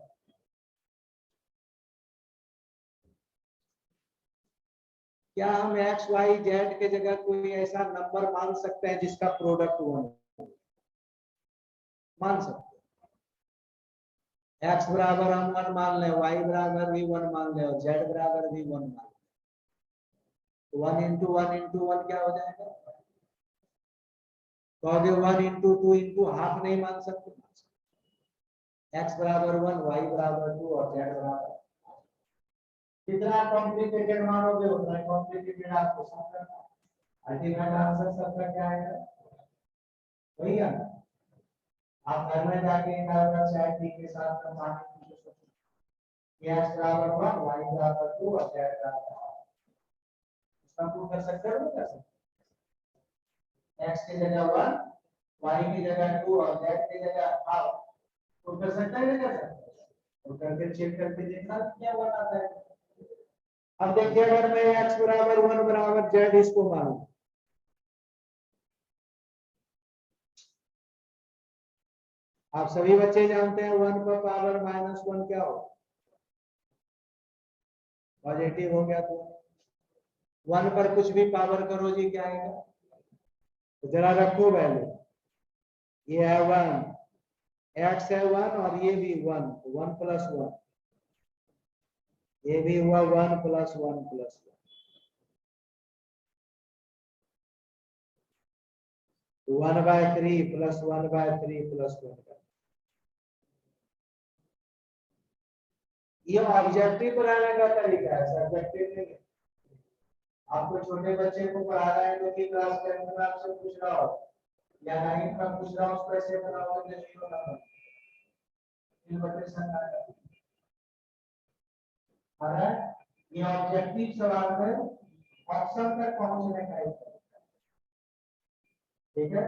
क्या हम एक्स वाई जेड के जगह कोई ऐसा नंबर मान सकते हैं जिसका प्रोडक्ट 1 मान सकते हैं? एक्स बराबर हम 1 मान लें, वाई बराबर भी 1 मान लें और जेड बराबर भी 1 मान लें, तो 1 इंटू 1 इंटू 1 क्या हो जाएगा? तो आगे 1 इंटू 2 इंटू हाफ नहीं मान सकते? एक्स बराबर 1, वाई बराबर 2 और जेड बराबर, जितना कॉम्प्लिकेटेड मानोगे उतना कॉम्प्लिकेटेड आपको सॉल्व करना है। अल्टीमेट आंसर सबका क्या आएगा? वही है ना। आप घर में जाके एक चाय टी के साथ कंपानी एक्स बराबर 1, वाई बराबर 2 और जेड बराबर 1, इसका प्रूव कर सकते हो? कर सकते। एक्स की जगह 1, वाई की जगह 2 और जेड की जगह हाफ, प्रूव कर सकते हैं नहीं कर सकते? तो करके चेक करके देखना क्या बनाता है। अब देखिए, अगर मैं x बराबर 1 बराबर जेड इसको मानूं, आप सभी बच्चे जानते हैं 1 पर पावर -1 क्या हो? पॉजिटिव हो गया। तो 1 पर कुछ भी पावर करो जी क्या आएगा? तो जरा रखो वैल्यू, ये है 1, x है 1 और ये भी 1, 1 प्लस 1, ये भी हुआ 1 plus 1 plus 1 by 3 plus 1 by 3 plus 1। ये ऑब्जेक्टिव बनाने का तरीका है, सब्जेक्टिव नहीं है। आपको छोटे बच्चे को पढ़ा रहे हैं तो कि क्लास 10 में आपसे पूछ रहा हो या 9 का पूछ रहा हो, उसको ऐसे बनाओ कि जीरो ना बने, इन बच्चे संगा कर। और ये ऑब्जेक्टिव सवाल में ऑप्शन तक पहुंचने का एक तरीका, ठीक है।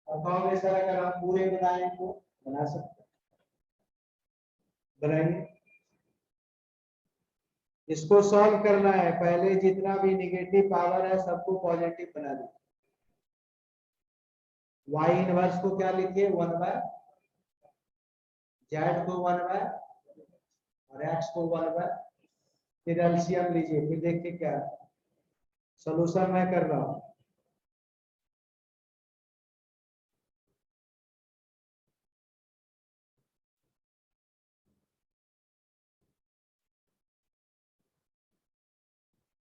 अब कहोगे सर अगर हम पूरे बनाएं तो बना सकते हैं, बनाएंगे। इसको सॉल्व करना है, पहले जितना भी निगेटिव पावर है सबको पॉजिटिव बना दीजिए। y इनवर्स को क्या लिखिए? 1 बाय, जेड को 1 बाय और x को 1 बाय, फिर एलसीएम लीजिए, फिर देखिए क्या सॉल्यूशन मैं कर रहा हूं।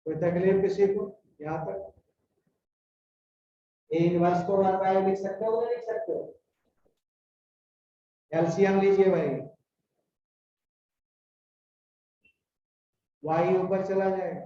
कोई तकलीफ किसी को यहाँ तक? ए इनवर्स को 1 बाय लिख सकते हो या लिख सकते हो? एलसीएम लीजिए भाई, y ऊपर चला जाएगा,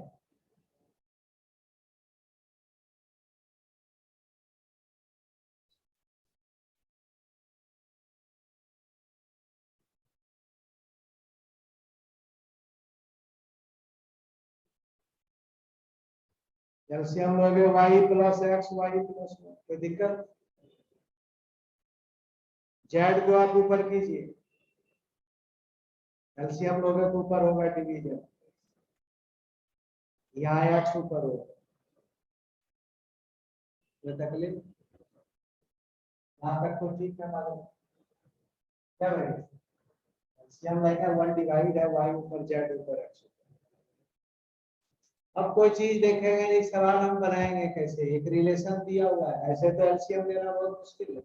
एलसीएम लोगे y plus x, y plus 1, कोई दिक्कत? जेड को आप ऊपर कीजिए, एलसीएम लोगे तो ऊपर होगा डिवीजन, यहाँ x ऊपर होगा, कोई तकलीफ? यहाँ तक तो ठीक है मालूम? क्या भाई एलसीएम लेकर 1 डिवाइड है, y ऊपर जेड ऊपर x। अब कोई चीज देखेंगे, एक सवाल हम बनाएंगे कैसे, एक रिलेशन दिया हुआ है, ऐसे तो एलसीएम लेना बहुत मुश्किल है,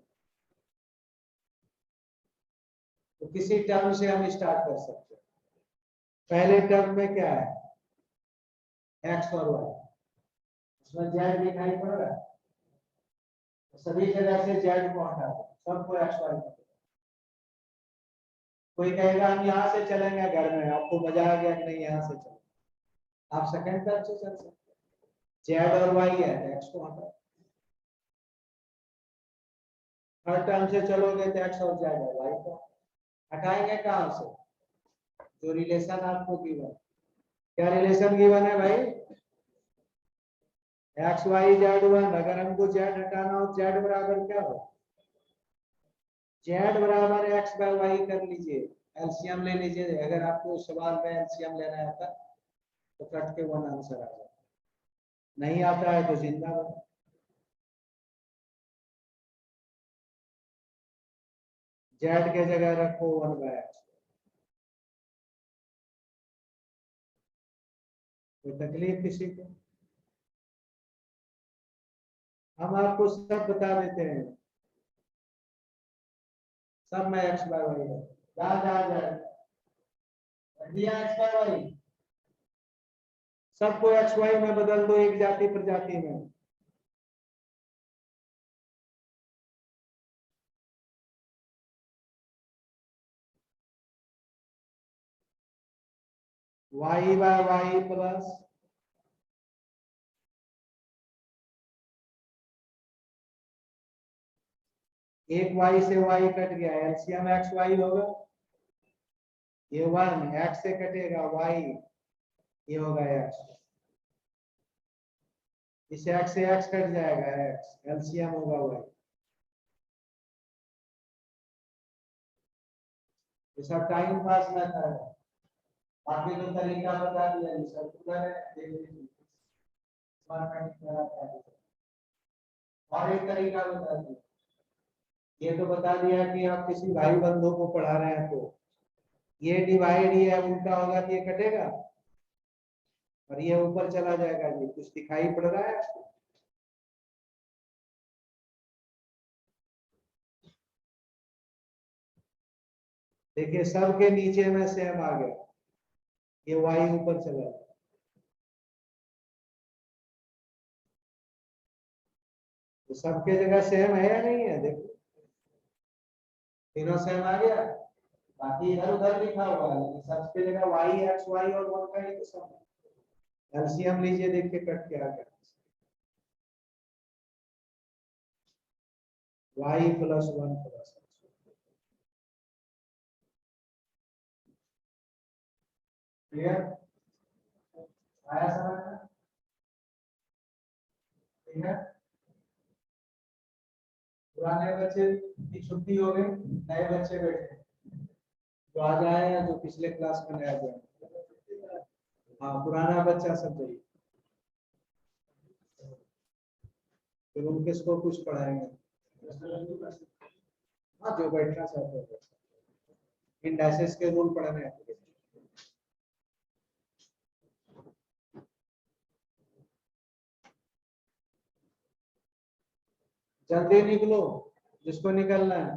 तो किसी टर्म से हम स्टार्ट कर सकते हैं। पहले टर्म में क्या है? एक्स और वाई, उसमें जेड दिखाई पड़ रहा है, तो सभी जगह से जेड को हटा दो, सबको एक्स वाई कर दो। कोई कहेगा हम यहाँ से चलेंगे घर में, आपको मजा आ गया कि नहीं यहाँ से चलो, आप सेकंड टर्म से चल सकते हैं। जेड और वाई है, एक्स को हटा, थर्ड टर्म से चलोगे तो एक्स और जेड है, वाई को हटाएंगे कहां से? जो रिलेशन आपको गिवन, क्या रिलेशन गिवन है भाई? एक्स वाई जेड वन, अगर हमको जेड हटाना हो जेड बराबर क्या हो, जेड बराबर एक्स बाय वाई कर लीजिए, एलसीएम ले लीजिए। अगर आपको सवाल में एलसीएम लेना आता तो कट के वन आंसर आ जाता, नहीं आता है तो जिंदाबाद। जेड के जगह रखो वन बाय एक्स। कोई तकलीफ किसी को? हम आपको सब बता देते हैं, सब में एक्स बाय वाई है। जा जा जा दिया एक्स बाय वाई, सबको एक्स वाई में बदल दो, एक जाति प्रजाति में। वाई बाय वाई प्लस एक वाई से वाई कट गया, एलसीएम एक्स वाई होगा, ये वन एक्स से कटेगा वाई, ये होगा एक्स, इस एक्स से एक्स कट जाएगा एक्स, एलसीएम होगा वाई। ये सब टाइम पास में था, बाकी तो तरीका बता दिया, ये सब पूरा है, देख लीजिए। और एक तरीका बता दिया, ये तो बता दिया कि आप किसी भाई बंधु को पढ़ा रहे हैं तो ये डिवाइड ही है, उल्टा होगा तो ये कटेगा और ये ऊपर चला जाएगा। जी कुछ दिखाई पड़ रहा है आपको? देखिए सबके नीचे में सेम आ गया, ये वाई ऊपर चला गया। तो सबके जगह सेम है या नहीं है? देखो तीनों सेम आ गया, बाकी इधर उधर लिखा हुआ है लेकिन सबके जगह वाई एक्स वाई और वन का ही तो सम है। एलसीएम लीजिए, देखिए कट के आ गया, y plus one plus clear आया समझ में? ठीक है, पुराने बच्चे की छुट्टी हो गई, नए बच्चे बैठे, जो आज आए हैं, जो पिछले क्लास में नया ज्वाइन। हाँ पुराना बच्चा सब चाहिए, फिर उनके इसको कुछ पढ़ाएंगे। हाँ जो बैठना चाहते हैं, इंडाइसेस के रूल पढ़ने हैं। जल्दी निकलो जिसको निकलना है,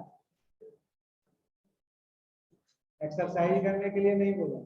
एक्सरसाइज करने के लिए नहीं बोला।